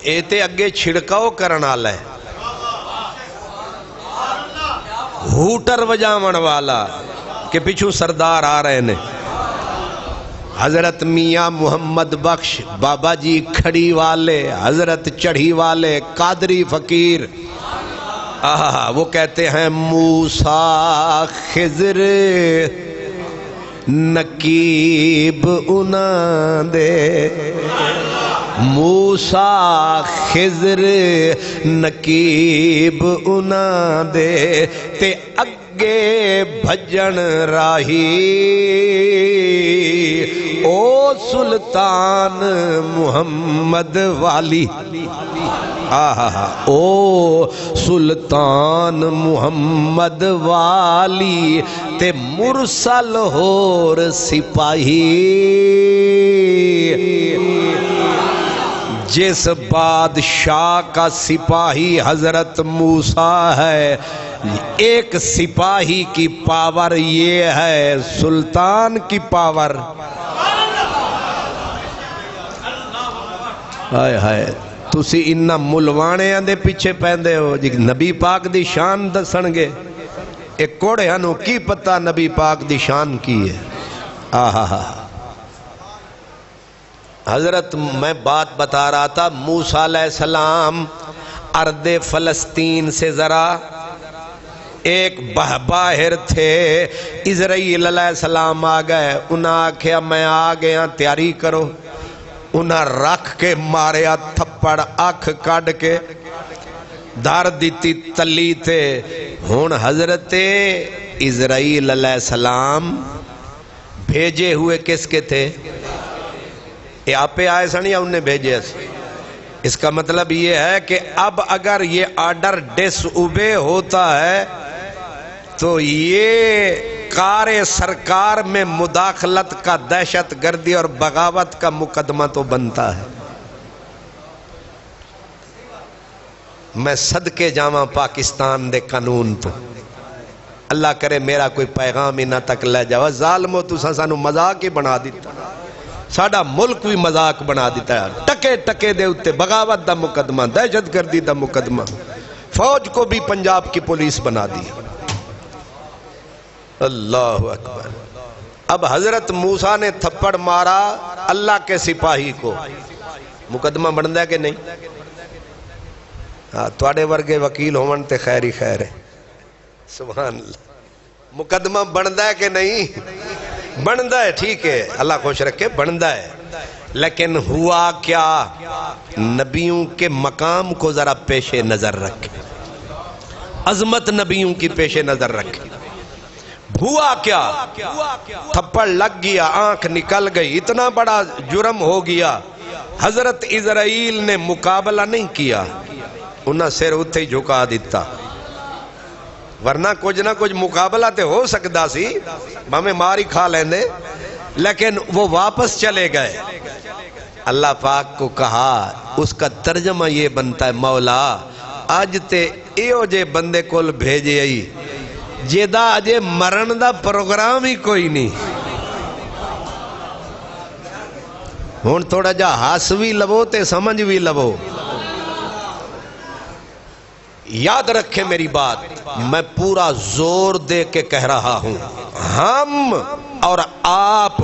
ایتے اگے چھڑکاؤ کرنا لے، ہوٹر وجاون والا کہ پیچھو سردار آ رہے نے، حضرت میاں محمد بخش بابا جی کھڑی والے، حضرت چڑھی والے قادری فقیر، وہ کہتے ہیں موسیٰ خضر نقیب انہاں دے، موسیٰ خضر نقیب انہاں دے تے اگے بھجن راہی، او سلطان محمد والی، او سلطان محمد والی تے مرسل ہور سپاہی، جس بادشاہ کا سپاہی حضرت موسیٰ ہے، ایک سپاہی کی پاور یہ ہے، سلطان کی پاور۔ ہائے ہائے تسی انہا ملوانے آندے پیچھے پہندے ہو جی نبی پاک دی شان دسن گے، ایک کوڑے ہنو کی پتہ نبی پاک دی شان کی ہے۔ حضرت میں بات بتا رہا تھا، موسیٰ علیہ السلام ارض فلسطین سے ذرا ایک باہر تھے، اسرائیل علیہ السلام آ گئے، انہاں آکھیا میں آ گیا تیاری کرو، انہاں رکھ کے ماریا تھپڑ اکھ کڈ کے دھر دیتی تلی تے، ہون حضرت اسرائیل علیہ السلام بھیجے ہوئے کس کے تھے؟ یہ آپ پہ آئے سن یا انہیں بھیجے؟ اس کا مطلب یہ ہے کہ اب اگر یہ آرڈر ڈس اوبے ہوتا ہے تو یہ کار سرکار میں مداخلت کا دہشت گردی اور بغاوت کا مقدمہ تو بنتا ہے۔ میں صدقے جاواں پاکستان دے قانون تو، اللہ کرے میرا کوئی پیغام ہی نہ تک لے جاوا، ظالمو تساں سانو مذاق ہی بنا دیتا، ساڑا ملک بھی مذاق بنا دیتا ہے، ٹکے ٹکے دے اتے بغاوت دا مقدمہ، دہشت گردی دا مقدمہ، فوج کو بھی پنجاب کی پولیس بنا دی۔ اللہ اکبر۔ اب حضرت موسیٰ نے تھپڑ مارا اللہ کے سپاہی کو، مقدمہ بندہ ہے کہ نہیں؟ توڑے ورگے وکیل ہومن تے خیر ہی خیر ہے، سبحان اللہ۔ مقدمہ بندہ ہے کہ نہیں؟ بندہ ہے، ٹھیک ہے، اللہ خوش رکھے، بندہ ہے، لیکن ہوا کیا؟ نبیوں کے مقام کو ذرا پیش نظر رکھے، عظمت نبیوں کی پیش نظر رکھے۔ ہوا کیا؟ تھپڑ لگ گیا، آنکھ نکل گئی، اتنا بڑا جرم ہو گیا، حضرت اسرائیل نے مقابلہ نہیں کیا، انہاں سر اتھے ہی جھکا دیتا، ورنہ کچھ نہ کچھ مقابلہ تے ہو سکتا سی، ہمیں ماری کھا لیندے، لیکن وہ واپس چلے گئے۔ اللہ پاک کو کہا، اس کا ترجمہ یہ بنتا ہے، مولا آج تے ایو جے بندے کول بھیجے آئی جیدہ آجے مرن دا پروگرام ہی کوئی نہیں، ہون تھوڑا جا ہاس بھی لبو تے سمجھ بھی لبو. یاد رکھیں میری بات، میں پورا زور دے کے کہہ رہا ہوں، ہم اور آپ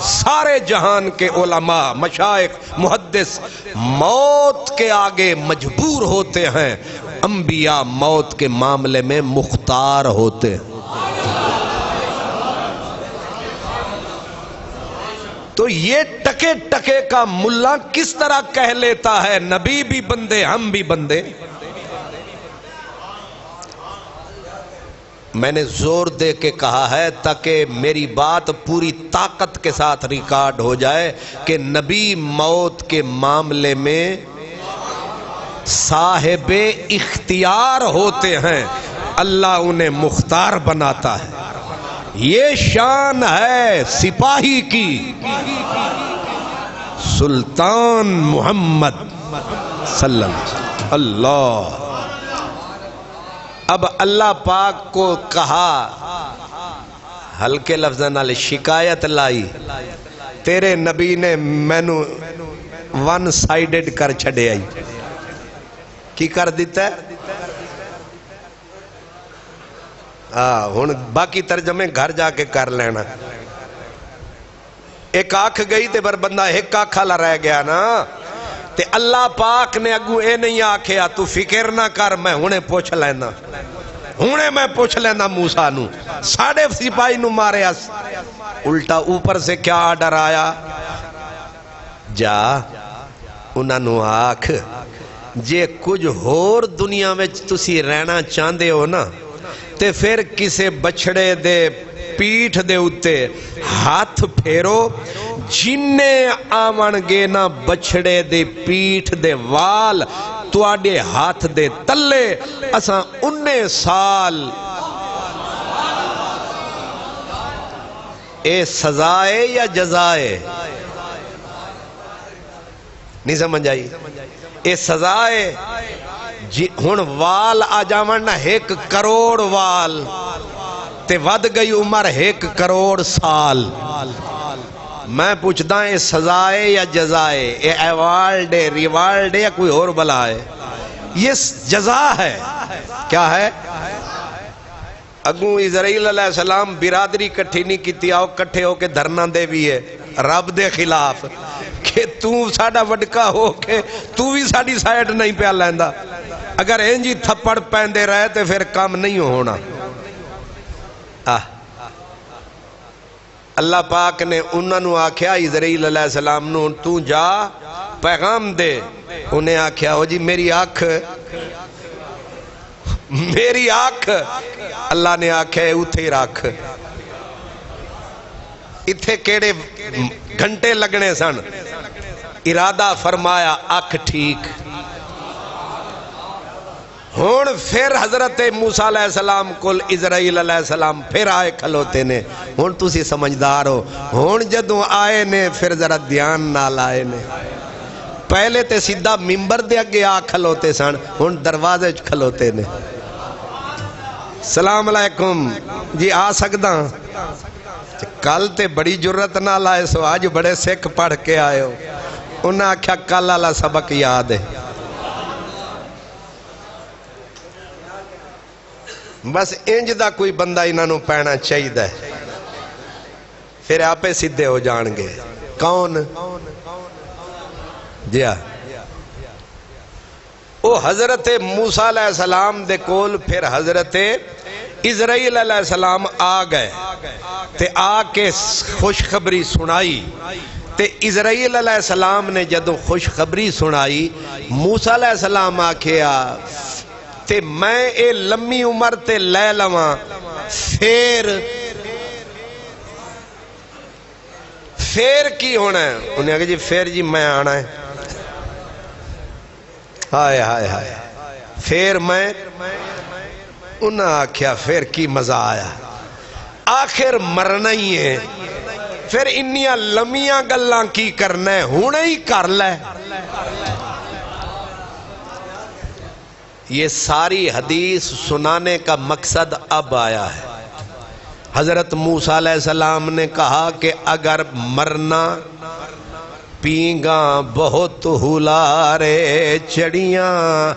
سارے جہان کے علماء، مشائخ، محدث موت کے آگے مجبور ہوتے ہیں، انبیاء موت کے معاملے میں مختار ہوتے ہیں. تو یہ ٹکے ٹکے کا ملا کس طرح کہہ لیتا ہے نبی بھی بندے ہم بھی بندے. میں نے زور دے کے کہا ہے تاکہ میری بات پوری طاقت کے ساتھ ریکارڈ ہو جائے کہ نبی موت کے معاملے میں صاحب اختیار ہوتے ہیں، اللہ انہیں مختار بناتا ہے. یہ شان ہے سپاہی کی، سلطان محمد صلی اللہ علیہ وسلم. اب اللہ پاک کو کہا، ہلکے لفظاں نال شکایت لائی، تیرے نبی نے مینو ون سائیڈڈ کر چھڑے آئی. کی کر دیتا ہے؟ ہن باقی ترجمے گھر جا کے کر لینا. ایک آنکھ گئی تے بر بندہ ایک آنکھ والا رہ گیا نا. تے اللہ پاک نے اگو اے نہیں آکھیا تو فکر نہ کر، میں ہنے پوچھ لینا، ہنے میں پوچھ لینا موسیٰ نو. ساڑھے سپاہی نو مارے اس، الٹا اوپر سے کیا آرڈر آیا؟ جا انہاں نو آکھ جے کچھ ہور دنیا میں تسی رہنا چاندے ہو نا تے پھر کسے بچڑے دے پیٹھ دے اتے ہاتھ پھیرو، جننے آون گے نا بچڑے دے پیٹھ دے وال تواڈے ہاتھ دے تلے، اساں 19 سال. اے سزائے یا جزائے؟ نہیں سمجھ آئی؟ اے سزائے. ہن وال آ جاون نا 1 کروڑ وال تے ود گئی عمر 1 کروڑ سال. میں پوچھدا اے سزائے یا جزائے؟ اے ایوارڈ ہے، ریوارڈ ہے یا کوئی اور بلا ہے؟ یہ جزا ہے. کیا ہے؟ اگوں اسرائیل علیہ السلام برادری کٹھی نہیں کیتی، آؤ کٹھے ہو کے دھرنا دے بھی ہے رب دے خلاف کہ تو ساڑا وڈکا ہو کے تو بھی ساڑی سائیڈ نہیں پیا لیندا. اگر انجی تھپڑ پہندے رہے تو پھر کام نہیں ہونا. اللہ پاک نے انہوں نے آکھیا اسرائیل علیہ السلام نو تو جا پیغام دے. انہیں آکھیا ہو جی میری آنکھ، میری آنکھ. اللہ نے آکھیا اتھے رکھ. اتھے کیڑے گھنٹے لگنے سن، ارادہ فرمایا آنکھ ٹھیک. ہون پھر حضرت موسیٰ علیہ السلام کل اسرائیل علیہ السلام پھر آئے کھلوتے نے. ہون تسی سمجھدار ہو، ہون جدوں آئے نے پھر ذرا دھیان نال آئے نے. پہلے تے سیدھا ممبر دے اگے آ کھلوتے سن، ہون دروازے کھلوتے نے. السلام علیکم جی، آ سکدا؟ کل تے بڑی جرت نال آئے سو، آج بڑے سکھ پڑھ کے آئے ہو. انہاں آکھیا کل والا سبق یاد ہے. بس انج دا کوئی بندہ انہاں نو پینا چاہیے ہے، پھر آپے سدھے ہو جان گے. کون؟ جی ہاں، او حضرت موسیٰ علیہ السلام دے کول پھر حضرت اسرائیل علیہ السلام آ گئے تے آ کے خوشخبری سنائی. تے اسرائیل علیہ السلام نے جدو خوشخبری سنائی، موسیٰ علیہ السلام آکھیا تے میں اے لمبی عمر تے لے لواں، پھر کی ہونا ہے؟ انہیں کہا جی پھر جی میں آنا ہے. ہائے ہائے ہائے، پھر میں انہاں آکھیا پھر کی مزہ آیا، آخر مرنا ہی ہے، پھر انیاں لمیاں گلاں کی کرنا ہے، ہونے ہی کر لے. یہ ساری حدیث سنانے کا مقصد اب آیا ہے. حضرت موسیٰ علیہ السلام نے کہا کہ اگر مرنا پینگاں بہت ہلارے چڑیاں،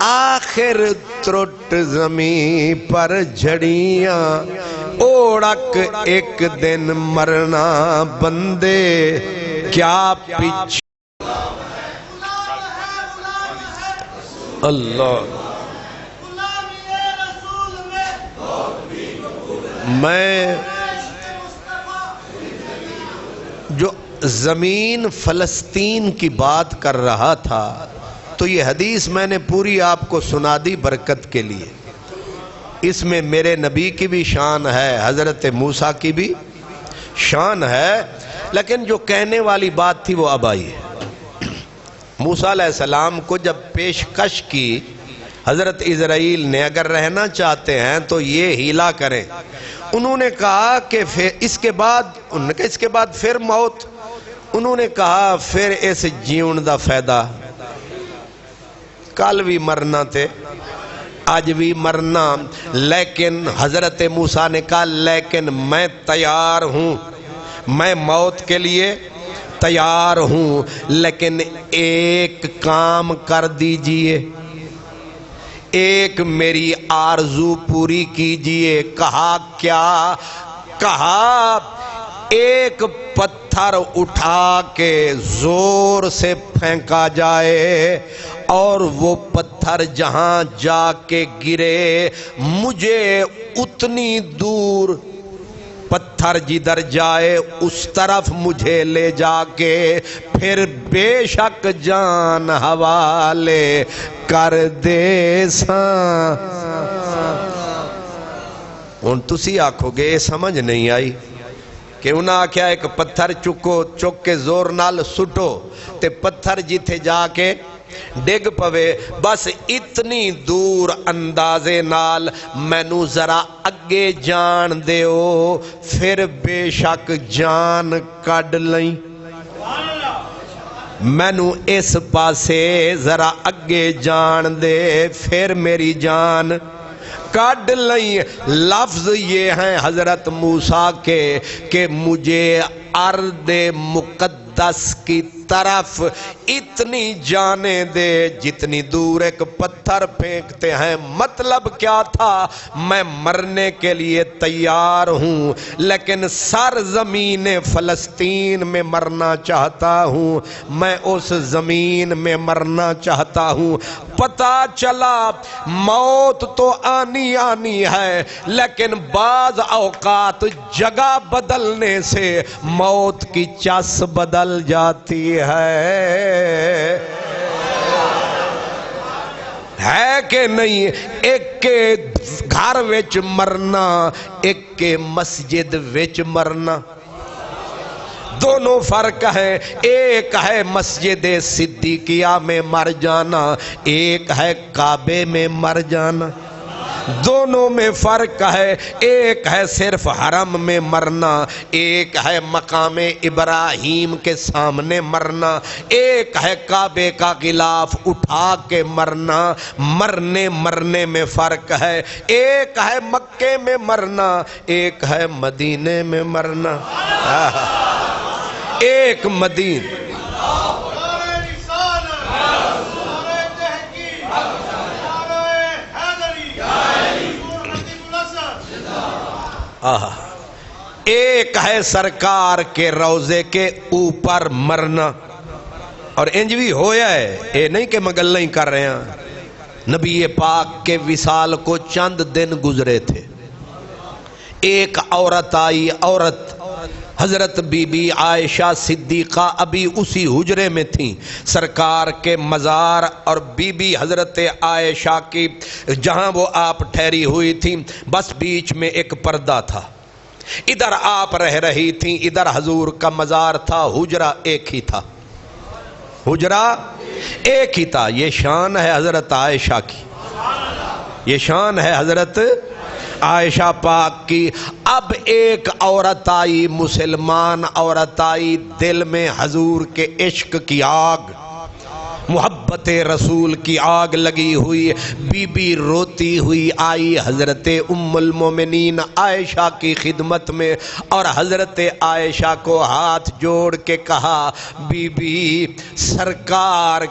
آخر ترٹ زمین پر جھڑیاں، اوڑک ایک دن مرنا بندے کیا پیچھے۔ اللہ، میں جو زمین فلسطین کی بات کر رہا تھا تو یہ حدیث میں نے پوری آپ کو سنا دی برکت کے لیے۔ اس میں میرے نبی کی بھی شان ہے، حضرت موسیٰ کی بھی شان ہے، لیکن جو کہنے والی بات تھی وہ اب آئی ہے۔ موسیٰ علیہ السلام کو جب پیشکش کی حضرت اسرائیل نے، اگر رہنا چاہتے ہیں تو یہ ہیلا کریں، انہوں نے کہا کہ اس کے بعد پھر موت، انہوں نے کہا پھر اس جیون دا فائدہ، کل بھی مرنا تھے آج بھی مرنا، لیکن حضرت موسیٰ نے کہا لیکن میں تیار ہوں، میں موت کے لیے تیار ہوں، لیکن ایک کام کر دیجئے، ایک میری آرزو پوری کیجئے۔ کہا کیا؟ کہا ایک پتھر اٹھا کے زور سے پھینکا جائے اور وہ پتھر جہاں جا کے گرے، مجھے اتنی دور پتھر جدھر جائے اس طرف مجھے لے جا کے پھر بے شک جان حوالے کر دے ساں۔ ہن تسی آکھو گے یہ سمجھ نہیں آئی کہ انہاں آکھیا ایک پتھر چک کے زور نال سٹو تے پتھر جتھے جا کے ڈگ پوے، بس اتنی دور اندازے نال مینوں ذرا اگے جان دیو، پھر بے شک جان کڈ لیں، مینوں اس پاسے ذرا اگے جان دے، پھر میری جان کڈ لیں۔ لفظ یہ ہیں حضرت موسیٰ کے کہ مجھے ارض مقدس کی طرف اتنی جانے دے جتنی دور ایک پتھر پھینکتے ہیں۔ مطلب کیا تھا؟ میں مرنے کے لیے تیار ہوں، لیکن سرزمین فلسطین میں مرنا چاہتا ہوں، میں اس زمین میں مرنا چاہتا ہوں۔ پتہ چلا موت تو آنی آنی ہے، لیکن بعض اوقات جگہ بدلنے سے موت کی چس بدل جاتی ہے کہ نہیں؟ ایک کے گھر وچ مرنا، ایک کے مسجد وچ مرنا، دونوں فرق ہے۔ ایک ہے مسجد صدیقیہ میں مر جانا، ایک ہے کعبے میں مر جانا، دونوں میں فرق ہے۔ ایک ہے صرف حرم میں مرنا، ایک ہے مقام ابراہیم کے سامنے مرنا، ایک ہے کعبے کا غلاف اٹھا کے مرنا۔ مرنے میں فرق ہے۔ ایک ہے مکے میں مرنا، ایک ہے مدینے میں مرنا، ایک مدینہ۔ ایک ہے سرکار کے روضے کے اوپر مرنا، اور انج بھی ہویا ہے، اے نہیں کہ مگل نہیں کر رہے ہیں۔ نبی پاک کے وصال کو چند دن گزرے تھے، ایک عورت آئی، عورت حضرت بی بی عائشہ صدیقہ ابھی اسی حجرے میں تھیں، سرکار کے مزار اور بی بی حضرت عائشہ کی جہاں وہ آپ ٹھہری ہوئی تھیں، بس بیچ میں ایک پردہ تھا، ادھر آپ رہ رہی تھیں، ادھر حضور کا مزار تھا، حجرہ ایک ہی تھا، حجرہ ایک ہی تھا۔ یہ شان ہے حضرت عائشہ کی، یہ شان ہے حضرت عائشہ پاک کی۔ اب ایک عورت آئی، مسلمان عورت آئی، دل میں حضور کے عشق کی آگ، محبت محبت رسول کی آگ لگی ہوئی، بی بی روتی ہوئی آئی حضرت ام المومنین عائشہ کی خدمت میں، اور حضرت عائشہ کو ہاتھ جوڑ کے کہا بی بی سرکار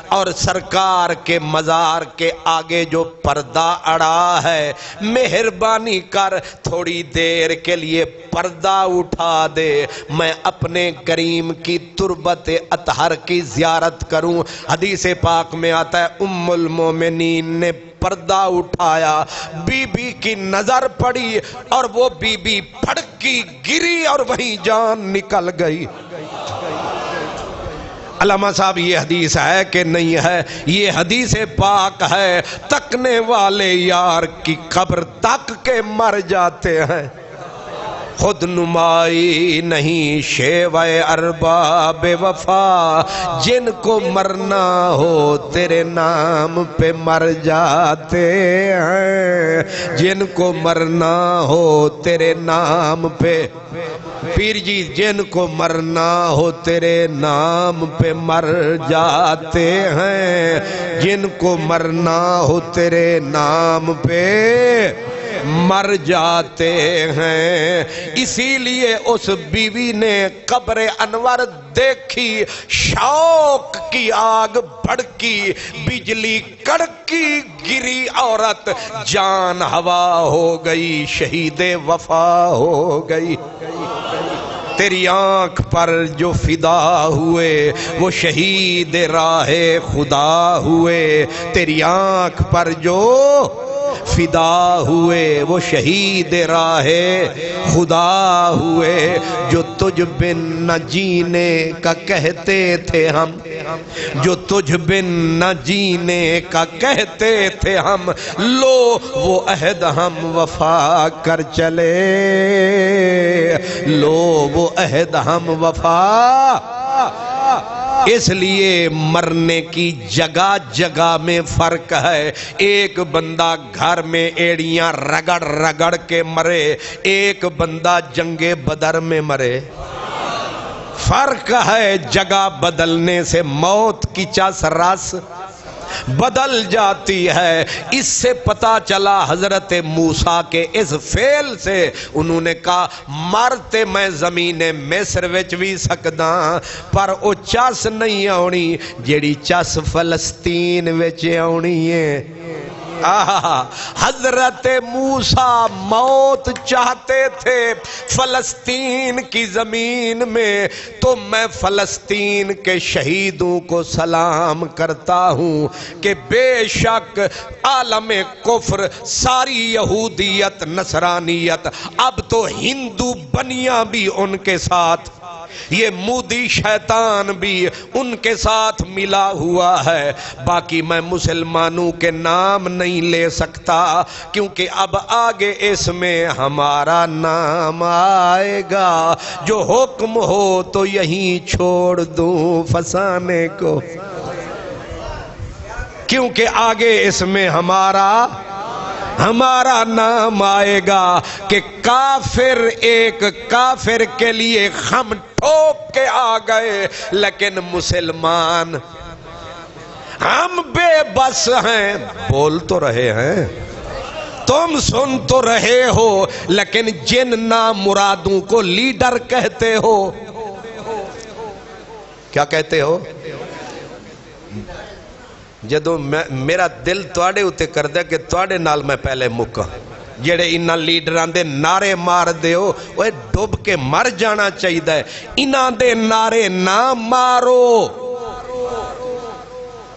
اور سرکار کے مزار کے آگے جو پردہ اڑا ہے مہربانی کر تھوڑی دیر کے لیے پردہ اٹھا دے، میں اپنے کریم کی تربت اطہر کی زیارت کروں۔ حدیث پاک میں آتا ہے ام المومنین نے پردہ اٹھایا، بی بی کی نظر پڑی اور وہ بی بی پھڑکی گری اور وہیں جان نکل گئی۔ علامہ صاحب یہ حدیث ہے کہ نہیں ہے؟ یہ حدیث پاک ہے، تکنے والے یار کی قبر تک کے مر جاتے ہیں۔ خود نمائی نہیں شیوہ ارباب وفا، جن کو مرنا ہو تیرے نام پہ مر جاتے ہیں، جن کو مرنا ہو تیرے نام پہ، پیر جی جن کو مرنا ہو تیرے نام پہ مر جاتے ہیں، جن کو مرنا ہو تیرے نام پہ مر جاتے ہیں۔ اسی لیے اس بیوی نے قبر انور دیکھی، شوق کی آگ بھڑکی، بجلی کڑکی، گری عورت، جان ہوا ہو گئی، شہید وفا ہو گئی۔ تیری آنکھ پر جو فدا ہوئے وہ شہید راہ خدا ہوئے، تیری آنکھ پر جو فدا ہوئے وہ شہید راہ خدا ہوئے، جو تجھ بن نہ جینے کا کہتے تھے ہم، جو تجھ بن نہ جینے کا کہتے تھے ہم، لو وہ عہد ہم وفا کر چلے، لو وہ عہد ہم وفا۔ اس لیے مرنے کی جگہ جگہ میں فرق ہے، ایک بندہ گھر میں ایڑیاں رگڑ رگڑ کے مرے، ایک بندہ جنگ بدر میں مرے۔ فرق ہے، جگہ بدلنے سے موت کی چس رس بدل جاتی ہے۔ اس سے پتا چلا حضرت موسیٰ کے اس فعل سے، انہوں نے کہا مرتے میں زمین مصر وچ بھی سکداں، پر او چس نہیں آنی جیڑی چس فلسطین وچ آنی ہے۔ حضرت موسیٰ موت چاہتے تھے فلسطین کی زمین میں، تو میں فلسطین کے شہیدوں کو سلام کرتا ہوں کہ بے شک عالم کفر، ساری یہودیت نصرانیت، اب تو ہندو بنیاں بھی ان کے ساتھ، یہ مودی شیطان بھی ان کے ساتھ ملا ہوا ہے۔ باقی میں مسلمانوں کے نام نہیں لے سکتا کیونکہ اب آگے اس میں ہمارا نام آئے گا، جو حکم ہو تو یہیں چھوڑ دوں فسانے کو، کیونکہ آگے اس میں ہمارا نام آئے گا کہ کافر ایک کافر کے لیے خم ٹھوک کے آ گئے، لیکن مسلمان ہم بے بس ہیں، بول تو رہے ہیں، تم سن تو رہے ہو، لیکن جن نامرادوں کو لیڈر کہتے ہو، کیا کہتے ہو؟ جدو میرا دل تواڈے اتے کر دے کہ تواڈے نال میں پہلے مکا، جڑے انہاں لیڈران دے نعرے مار دے ہو، وہ ڈوب کے مر جانا چاہیے، انہاں دے نعرے نہ مارو۔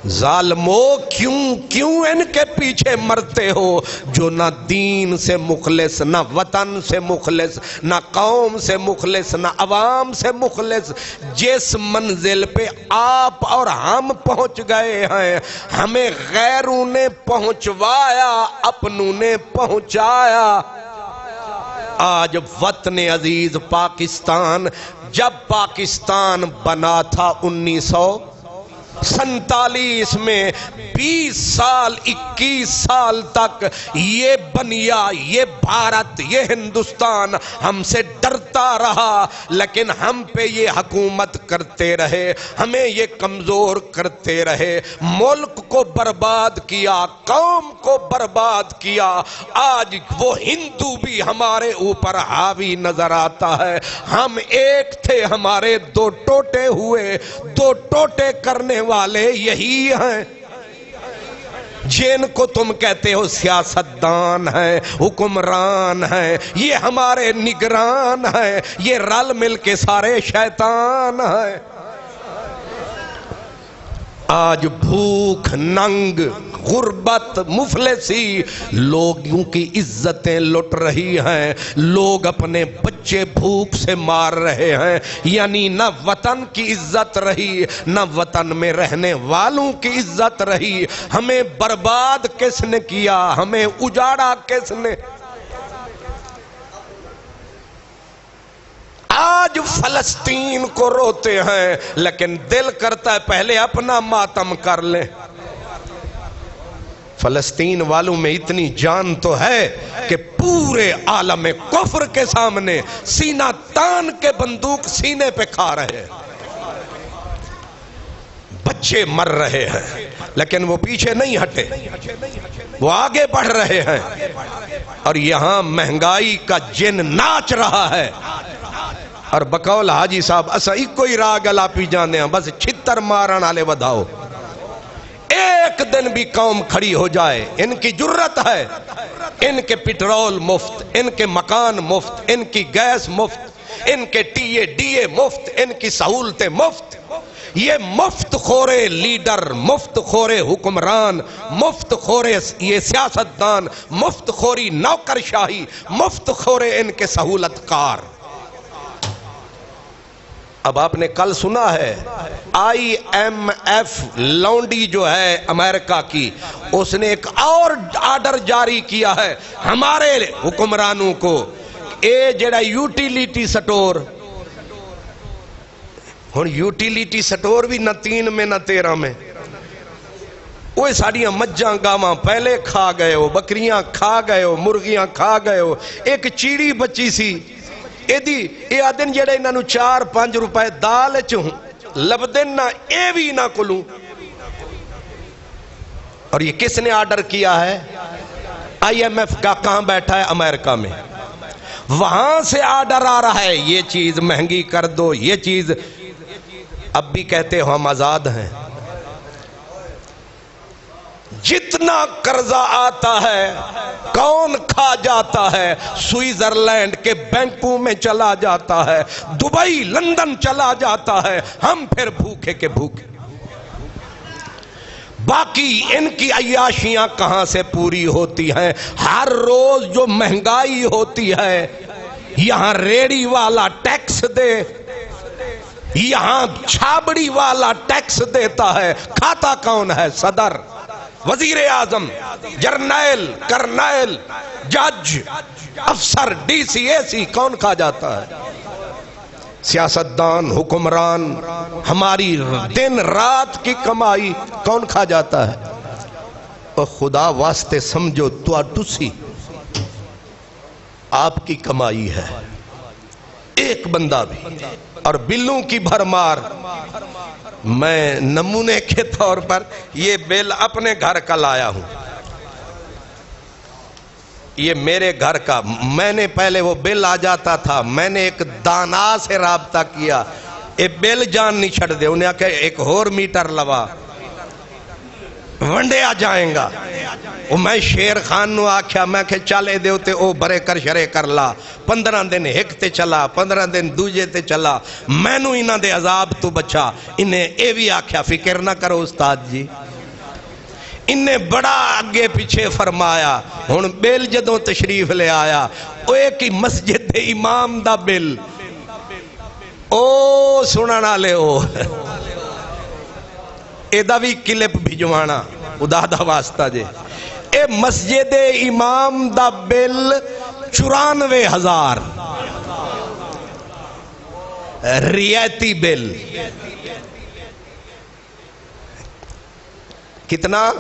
ظالمو کیوں ان کے پیچھے مرتے ہو جو نہ دین سے مخلص، نہ وطن سے مخلص، نہ قوم سے مخلص، نہ عوام سے مخلص۔ جس منزل پہ آپ اور ہم پہنچ گئے ہیں، ہمیں غیروں نے پہنچوایا، اپنوں نے پہنچایا۔ آج وطن عزیز پاکستان، جب پاکستان بنا تھا 47 میں 20 سال 21 سال تک یہ بنیا، یہ بھارت، یہ ہندوستان ہم سے ڈرتا رہا، لیکن ہم پہ یہ حکومت کرتے رہے، ہمیں یہ کمزور کرتے رہے، ملک کو برباد کیا، قوم کو برباد کیا۔ آج وہ ہندو بھی ہمارے اوپر حاوی نظر آتا ہے۔ ہم ایک تھے، ہمارے دو ٹوٹے ہوئے، دو ٹوٹے کرنے والے یہی ہیں جن کو تم کہتے ہو سیاستدان ہیں، حکمران ہیں، یہ ہمارے نگران ہیں، یہ رل مل کے سارے شیطان ہیں۔ آج بھوک، ننگ، غربت، مفلسی لوگوں کی عزتیں لٹ رہی ہیں، لوگ اپنے بچے بھوک سے مار رہے ہیں، یعنی نہ وطن کی عزت رہی، نہ وطن میں رہنے والوں کی عزت رہی۔ ہمیں برباد کس نے کیا؟ ہمیں اجاڑا کس نے؟ آج فلسطین کو روتے ہیں، لیکن دل کرتا ہے پہلے اپنا ماتم کر لیں۔ فلسطین والوں میں اتنی جان تو ہے کہ پورے عالم کفر کے سامنے سینہ تان کے بندوق سینے پہ کھا رہے ہیں، بچے مر رہے ہیں، لیکن وہ پیچھے نہیں ہٹے، وہ آگے بڑھ رہے ہیں۔ اور یہاں مہنگائی کا جن ناچ رہا ہے، اور بقول حاجی صاحب اسا ایک ہی راگ الاپی جانے ہیں، بس چھتر مارن آلے ودھاؤ۔ ایک دن بھی قوم کھڑی ہو جائے، ان کی جرت ہے، ان کے پیٹرول مفت، ان کے مکان مفت، ان کی گیس مفت، ان کے ٹی اے مفت، ان کی سہولتیں مفت۔ یہ مفت خورے لیڈر، مفت خورے حکمران، مفت خورے یہ سیاستدان، مفت خوری نوکرشاہی، مفت خورے ان کے سہولت کار۔ اب آپ نے کل سنا ہے IMF لونڈی جو ہے امریکہ کی، اس نے ایک اور آرڈر جاری کیا ہے ہمارے حکمرانوں کو، اے جڑا یوٹیلیٹی سٹور، ہن یوٹیلیٹی سٹور بھی نہ 3 میں نہ 13 میں، وہ ساڑیاں مجھاں گاواں پہلے کھا گئے ہو، بکریاں کھا گئے ہو، مرغیاں کھا گئے ہو، ایک چیڑی بچی سی یہ آدن جڑے انہوں 4-5 روپے دال چوں لبدن نہ اے بھی نہ کلوں۔ اور یہ کس نے آرڈر کیا ہے؟ IMF کا، کہاں بیٹھا ہے؟ امریکہ میں۔ وہاں سے آرڈر آ رہا ہے یہ چیز مہنگی کر دو، یہ چیز۔ اب بھی کہتے ہو ہم آزاد ہیں۔ جتنا قرضہ آتا ہے کون کھا جاتا ہے؟ سوئٹزرلینڈ کے بینکوں میں چلا جاتا ہے، دبئی لندن چلا جاتا ہے، ہم پھر بھوکے کے بھوکے۔ باقی ان کی عیاشیاں کہاں سے پوری ہوتی ہیں؟ ہر روز جو مہنگائی ہوتی ہے، یہاں ریڑی والا ٹیکس دے، یہاں چھابڑی والا ٹیکس دیتا ہے، کھاتا کون ہے؟ صدر، وزیر اعظم، جرنیل، کرنیل، جج، افسر، DC، AC، کون کھا جاتا ہے؟ سیاستدان، حکمران، ہماری دن رات کی کمائی کون کھا جاتا ہے؟ اور خدا واسطے سمجھو تو تسی آپ کی کمائی ہے، ایک بندہ بھی۔ اور بلوں کی بھرمار، میں نمونے کے طور پر یہ بل اپنے گھر کا لایا ہوں، یہ میرے گھر کا، میں نے پہلے وہ بل آ جاتا تھا، میں نے ایک دانا سے رابطہ کیا، یہ بل جان نہیں چھڑ دے، انہیں کہا ایک اور میٹر لوا، ونڈے آ جائیں گا۔ میں شیر خان نو آکھیا، میں کہ چالے دے ہوتے او برے کر شرے کر لا، 15 دن ایک تے چلا، 15 دن دوجے تے چلا، میں نو انہاں دے عذاب تو بچا۔ انہیں اے بھی آکھیا فکر نہ کرو استاد جی، انہیں بڑا آگے پیچھے فرمایا۔ ہن بل جدوں تشریف لے آیا، او ایک ہی مسجد امام دا بل، او سننا لے او اے دا بھی کلپ بھیجوانا خدا دا واسطہ جے، اے مسجد امام دا بل 94,000 رعایتی بل، کتنا؟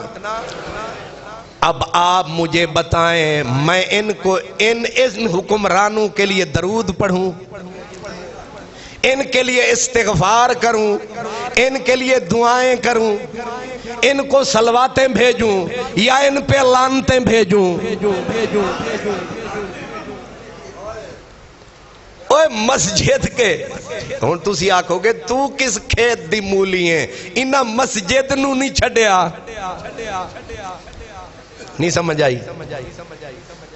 اب آپ مجھے بتائیں میں ان کو ان حکمرانوں کے لیے درود پڑھوں، ان کے لیے استغفار کروں، ان کے لیے دعائیں کروں، ان کو صلواتیں بھیجوں یا ان پہ لعنتیں بھیجوں؟ اوہ مسجد کے ہن تسی آکھو گے تو کس کھیت دی مولی ہیں، انہاں مسجد نو نہیں چھڈیا، نہیں سمجھ آئی؟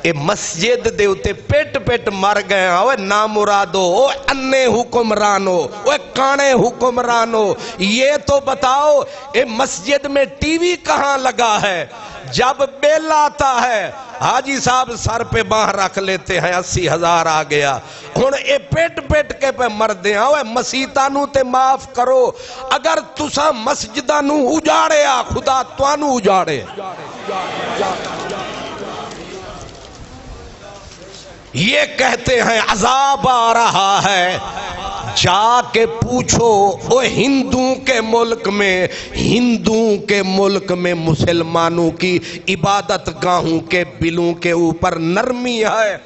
اے مسجد دے اتے پیٹ پیٹ مر گئے ہیں، اوہ نامرادو، اوہ انے حکمرانو، اوہ کانے حکمرانو، یہ تو بتاؤ اے مسجد میں ٹی وی کہاں لگا ہے؟ جب بیل آتا ہے حاجی صاحب سر پہ باہ رکھ لیتے ہیں 80,000 آ گیا، ہن اے پیٹ پیٹ کے پہ مردے ہیں، اوہ مسیطانو تے معاف کرو، اگر تسا مسجدانو اجاڑے آ خدا توانو اجاڑے۔ یہ کہتے ہیں عذاب آ رہا ہے، جا کے پوچھو وہ ہندوؤں کے ملک میں مسلمانوں کی عبادت گاہوں کے بلوں کے اوپر نرمی ہے۔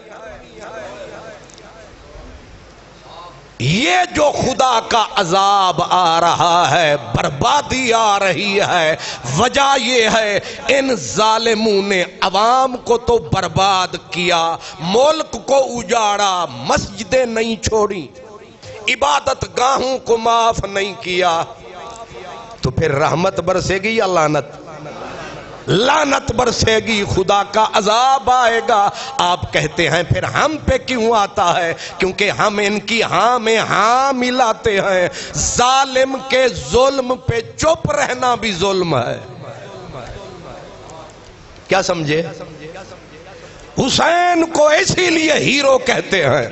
یہ جو خدا کا عذاب آ رہا ہے، بربادی آ رہی ہے، وجہ یہ ہے ان ظالموں نے عوام کو تو برباد کیا، ملک کو اجاڑا، مسجدیں نہیں چھوڑی، عبادت گاہوں کو معاف نہیں کیا، تو پھر رحمت برسے گی یا لعنت؟ لعنت برسے گی، خدا کا عذاب آئے گا۔ آپ کہتے ہیں پھر ہم پہ کیوں آتا ہے؟ کیونکہ ہم ان کی ہاں میں ہاں ملاتے ہیں۔ ظالم کے ظلم پہ چپ رہنا بھی ظلم ہے، کیا سمجھے؟ حسین کو اسی لیے ہیرو کہتے ہیں۔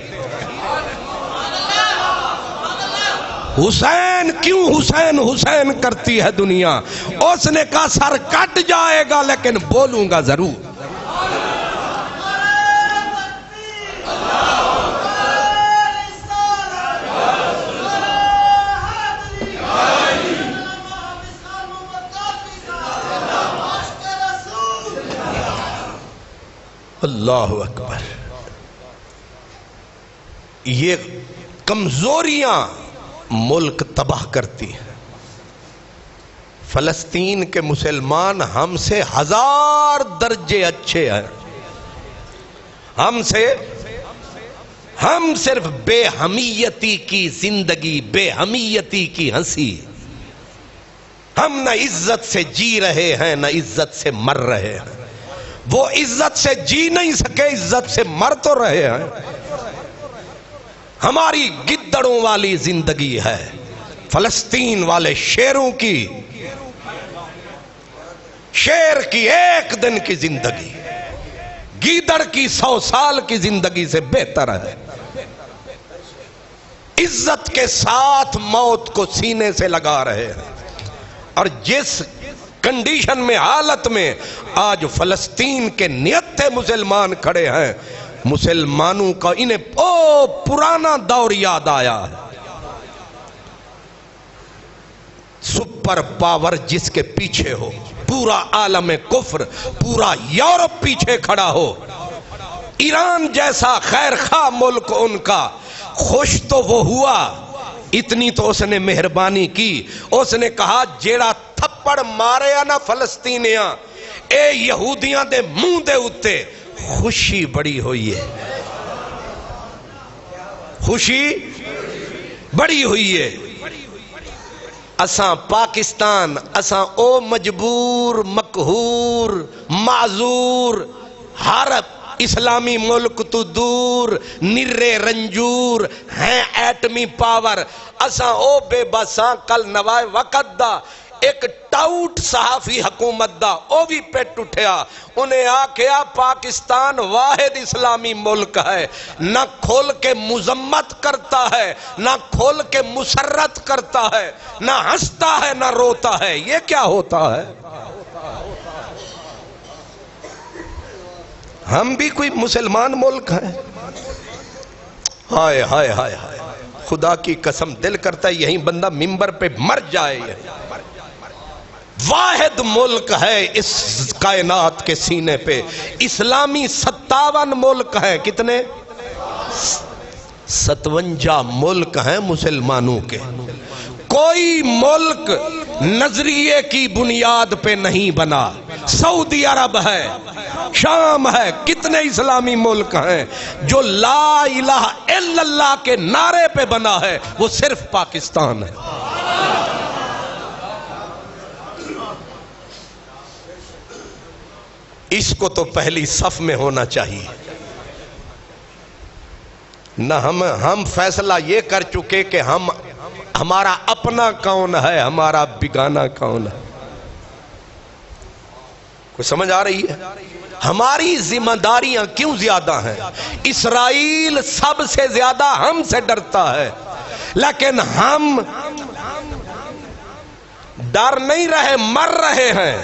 حسین کیوں حسین حسین کرتی ہے دنیا؟ اس نے کہا سر کٹ جائے گا لیکن بولوں گا ضرور۔ اللہ اکبر۔ یہ کمزوریاں ملک تباہ کرتی ہیں۔ فلسطین کے مسلمان ہم سے 1000 درجے اچھے ہیں، ہم صرف بے حمیتی کی زندگی، بے حمیتی کی ہنسی، ہم نہ عزت سے جی رہے ہیں نہ عزت سے مر رہے ہیں۔ وہ عزت سے جی نہیں سکے، عزت سے مر تو رہے ہیں۔ ہماری گدڑوں والی زندگی ہے، فلسطین والے شیروں کی، شیر کی 1 دن کی زندگی گیدڑ کی 100 سال کی زندگی سے بہتر ہے۔ عزت کے ساتھ موت کو سینے سے لگا رہے ہیں، اور جس کنڈیشن میں، حالت میں آج فلسطین کے نیت مسلمان کھڑے ہیں، مسلمانوں کا انہیں پرانا دور یاد آیا ہے۔ سپر پاور جس کے پیچھے ہو، پورا عالم کفر، پورا یورپ پیچھے کھڑا ہو، ایران جیسا خیر خواہ ملک ان کا، خوش تو وہ ہوا، اتنی تو اس نے مہربانی کی، اس نے کہا جیڑا تھپڑ مارے نا فلسطینیاں، اے یہودیاں دے منہ دے اتے خوشی بڑی ہوئی ہے، خوشی بڑی ہوئی ہے۔ اساں پاکستان، اساں او مجبور، مقہور، معذور، ہر اسلامی ملک تو دور، نرے رنجور ہیں ایٹمی پاور، اساں او بے بساں کل نوائے وقت دا ایک ٹاؤٹ صحافی حکومت دا او بھی پیٹ اٹھیا، انہیں آکھیا پاکستان واحد اسلامی ملک ہے، نہ کھول کے مذمت کرتا ہے، نہ کھول کے مسرت کرتا ہے، نہ ہنستا ہے نہ روتا ہے، یہ کیا ہوتا ہے؟ ہم بھی کوئی مسلمان ملک ہیں؟ ہائے ہائے ہائے ہائے، خدا کی قسم دل کرتا ہے یہیں بندہ ممبر پہ مر جائے۔ واحد ملک ہے اس کائنات کے سینے پہ، اسلامی 57 ملک ہیں، کتنے؟ 57 ملک ہیں مسلمانوں کے۔ کوئی ملک نظریے کی بنیاد پہ نہیں بنا۔ سعودی عرب ہے، شام ہے، کتنے اسلامی ملک ہیں۔ جو لا الہ الا اللہ کے نعرے پہ بنا ہے وہ صرف پاکستان ہے۔ اس کو تو پہلی صف میں ہونا چاہیے نہ۔ ہم فیصلہ یہ کر چکے کہ ہمارا اپنا کون ہے، ہمارا بیگانہ کون ہے۔ کوئی سمجھ آ رہی ہے؟ ہماری ذمہ داریاں کیوں زیادہ ہیں؟ اسرائیل سب سے زیادہ ہم سے ڈرتا ہے، لیکن ہم ڈر نہیں رہے، مر رہے ہیں۔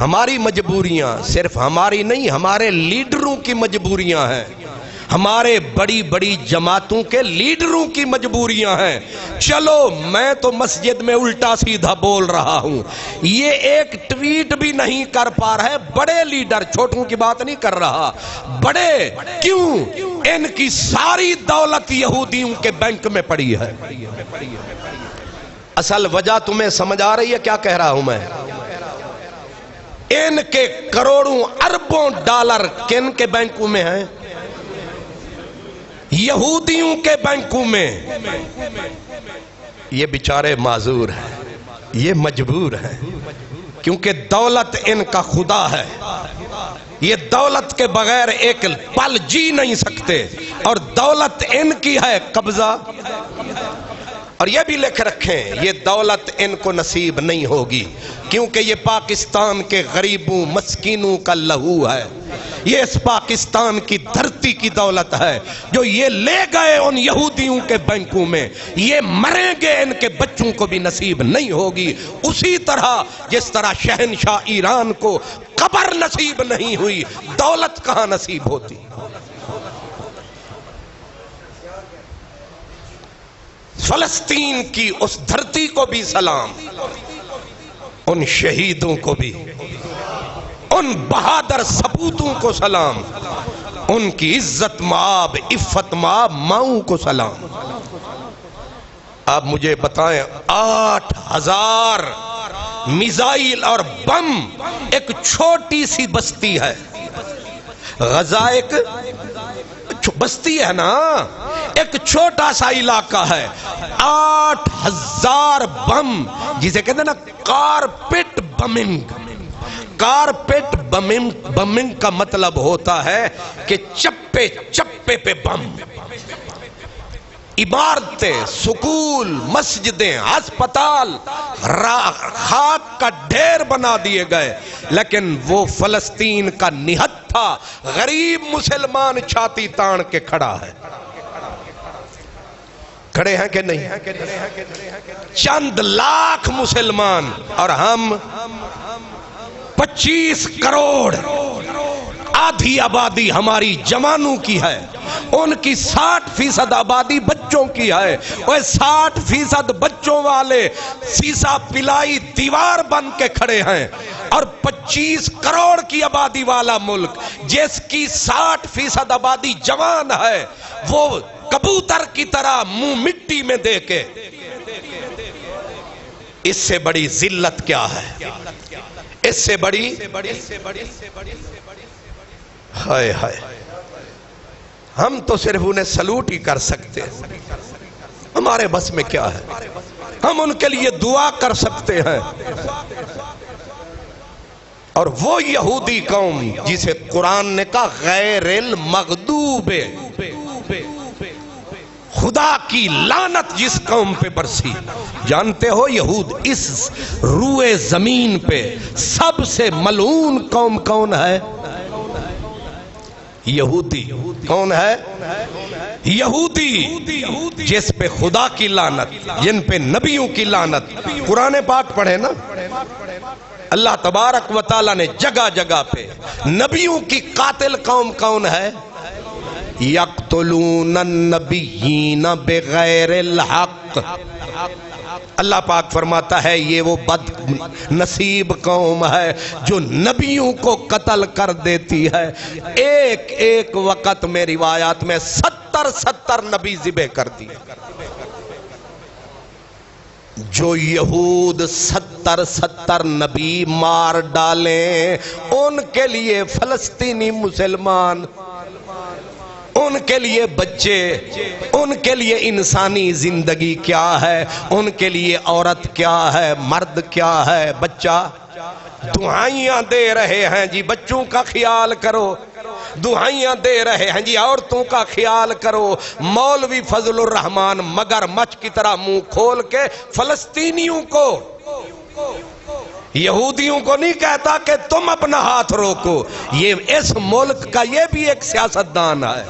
ہماری مجبوریاں صرف ہماری نہیں، ہمارے لیڈروں کی مجبوریاں ہیں، ہمارے بڑی بڑی جماعتوں کے لیڈروں کی مجبوریاں ہیں۔ چلو میں تو مسجد میں الٹا سیدھا بول رہا ہوں، یہ ایک ٹویٹ بھی نہیں کر پا رہے بڑے لیڈر، چھوٹوں کی بات نہیں کر رہا، بڑے۔ کیوں؟ ان کی ساری دولت یہودیوں کے بینک میں پڑی ہے۔ اصل وجہ تمہیں سمجھ آ رہی ہے کیا کہہ رہا ہوں میں؟ ان کے کروڑوں اربوں ڈالر کن کے بینکوں میں ہیں؟ یہودیوں کے بینکوں میں۔ یہ بیچارے معذور ہیں، یہ مجبور ہیں، کیونکہ دولت ان کا خدا ہے۔ یہ دولت کے بغیر ایک پل جی نہیں سکتے، اور دولت ان کی ہے قبضہ۔ اور یہ بھی لکھ رکھیں، یہ دولت ان کو نصیب نہیں ہوگی، کیونکہ یہ پاکستان کے غریبوں مسکینوں کا لہو ہے۔ یہ اس پاکستان کی دھرتی کی دولت ہے جو یہ لے گئے ان یہودیوں کے بینکوں میں۔ یہ مریں گے، ان کے بچوں کو بھی نصیب نہیں ہوگی، اسی طرح جس طرح شہنشاہ ایران کو قبر نصیب نہیں ہوئی، دولت کہاں نصیب ہوتی؟ فلسطین کی اس دھرتی کو بھی سلام، ان شہیدوں کو بھی، ان بہادر سپوتوں کو سلام، ان کی عزت مآب عفت مآب ماؤں کو سلام۔ آپ مجھے بتائیں، 8000 میزائل اور بم ایک چھوٹی سی بستی ہے، غزہ ایک بستی ہے نا، ایک چھوٹا سا علاقہ ہے، 8000 بم، جسے کہتے ہیں نا کارپیٹ بمنگ۔ کارپیٹ بمنگ کا مطلب ہوتا ہے کہ چپے چپے پہ بم۔ عمارتیں، سکول، مسجدیں، ہسپتال خاک کا ڈھیر بنا دیے گئے، لیکن وہ فلسطین کا نہت تھا۔ غریب مسلمان چھاتی تان کے کھڑا ہے۔ کھڑے ہیں کہ نہیں؟ چند لاکھ مسلمان، اور ہم 25 کروڑ، آدھی آبادی ہماری جوانوں کی ہے، ان کی 60% آبادی بچوں کی ہے۔ وہ 60% بچوں والے سیسا پلائی دیوار بن کے کھڑے ہیں، اور 25 کروڑ کی آبادی والا ملک جس کی 60% آبادی جوان ہے، وہ کبوتر کی طرح منہ مٹی میں دے کے، اس سے بڑی ذلت کیا ہے؟ اس سے بڑی ہائے ہائے، ہم تو صرف انہیں سلوٹ ہی کر سکتے ہیں، ہمارے بس میں کیا ہے؟ ہم ان کے لیے دعا کر سکتے ہیں۔ اور وہ یہودی قوم جسے قرآن نے کہا غیر المغضوب، خدا کی لعنت جس قوم پہ برسی۔ جانتے ہو یہود اس روئے زمین پہ سب سے ملعون قوم کون ہے؟ یہودی۔ کون ہے؟ یہودی، جس پہ خدا کی لعنت، جن پہ نبیوں کی لعنت۔ قرآن پاک پڑھے نا، اللہ تبارک و تعالیٰ نے جگہ جگہ پہ نبیوں کی قاتل قوم کون ہے؟ یقتلون النبیین بغیر الحق، اللہ پاک فرماتا ہے یہ وہ بد نصیب قوم ہے جو نبیوں کو قتل کر دیتی ہے۔ ایک ایک وقت میں روایات میں 70 نبی ذبح کر دیے۔ جو یہود 70 نبی مار ڈالیں، ان کے لیے فلسطینی مسلمان، ان کے لیے بچے، ان کے لیے انسانی زندگی کیا ہے، ان کے لیے عورت کیا ہے، مرد کیا ہے، بچہ دعائیاں دے رہے ہیں جی بچوں کا خیال کرو، دعائیاں دے رہے ہیں جی عورتوں کا خیال کرو۔ مولوی فضل الرحمان مگر مچھ کی طرح منہ کھول کے فلسطینیوں کو، یہودیوں کو نہیں کہتا کہ تم اپنا ہاتھ روکو۔ یہ اس ملک کا یہ بھی ایک سیاستدان ہے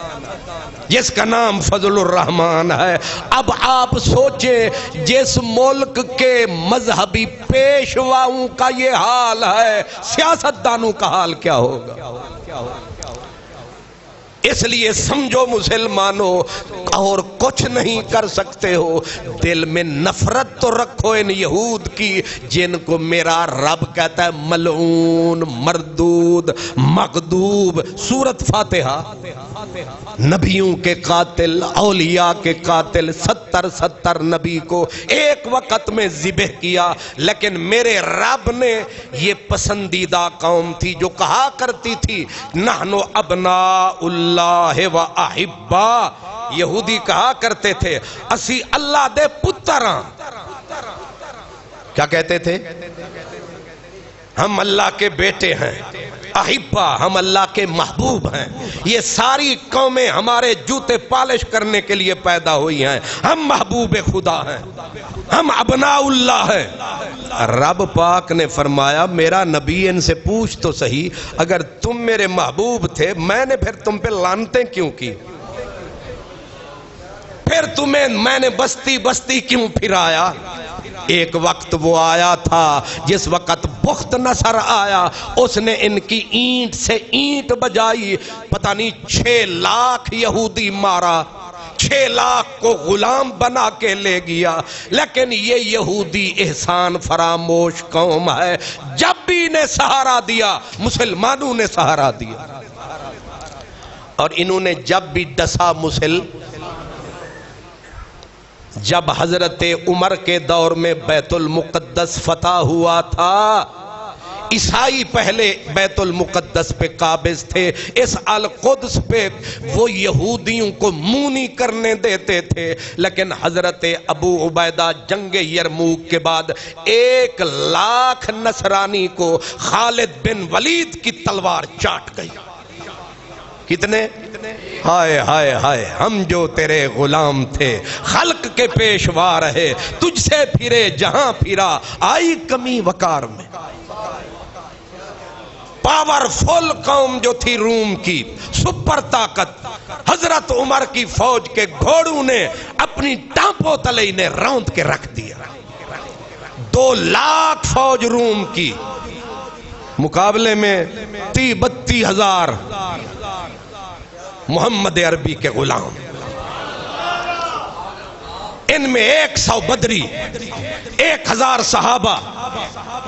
جس کا نام فضل الرحمان ہے۔ اب آپ سوچیں جس ملک کے مذہبی پیشواؤں کا یہ حال ہے، سیاستدانوں کا حال کیا ہوگا؟ اس لیے سمجھو مسلمانوں، اور کچھ نہیں کر سکتے ہو، دل میں نفرت تو رکھو ان یہود کی جن کو میرا رب کہتا ہے ملعون، مردود، مغضوب۔ سورۃ فاتحہ، نبیوں کے قاتل، اولیاء کے قاتل، 70 نبی کو ایک وقت میں ذبح کیا، لیکن میرے رب نے، یہ پسندیدہ قوم تھی جو کہا کرتی تھی نحن ابناء اللہ و احبا، یہودی کہا کرتے تھے اسی اللہ دے پتراں۔ کیا کہتے تھے؟ ہم اللہ کے بیٹے ہیں، احبا ہم اللہ کے محبوب ہیں۔ یہ ساری قومیں ہمارے جوتے پالش کرنے کے لیے پیدا ہوئی ہیں، ہم محبوب خدا ہیں، ہم ابناء اللہ ہیں۔ رب پاک نے فرمایا میرا نبی ان سے پوچھ تو صحیح، اگر تم میرے محبوب تھے میں نے پھر تم پہ لعنتیں کیوں کی؟ پھر تمہیں میں نے بستی بستی کیوں پھرایا؟ ایک وقت وہ آیا تھا جس وقت بخت نصر آیا، اس نے ان کی اینٹ سے اینٹ بجائی، پتہ نہیں 6 لاکھ یہودی مارا، 6 لاکھ کو غلام بنا کے لے گیا۔ لیکن یہ یہودی احسان فراموش قوم ہے، جب بھی انہیں سہارا دیا مسلمانوں نے سہارا دیا، اور انہوں نے جب بھی ڈسا جب حضرت عمر کے دور میں بیت المقدس فتح ہوا تھا، عیسائی پہلے بیت المقدس پہ قابض تھے، اس القدس پہ وہ یہودیوں کو منہ نہیں کرنے دیتے تھے، لیکن حضرت ابو عبیدہ جنگ یرموک کے بعد 1 لاکھ نصرانی کو خالد بن ولید کی تلوار چاٹ گئی۔ کتنے؟ ہائے ہائے ہائے، ہم جو تیرے غلام تھے، خلق کے پیشوا رہے، تجھ سے پھرے جہاں پھرا، آئی کمی وقار میں۔ پاورفل قوم جو تھی روم کی، سپر طاقت، حضرت عمر کی فوج کے گھوڑوں نے اپنی ٹانپوں تلے انہیں روند کے رکھ دیا۔ 2 لاکھ فوج روم کی، مقابلے میں 32 ہزار محمد عربی کے غلام، ان میں 100 بدری، 1000 صحابہ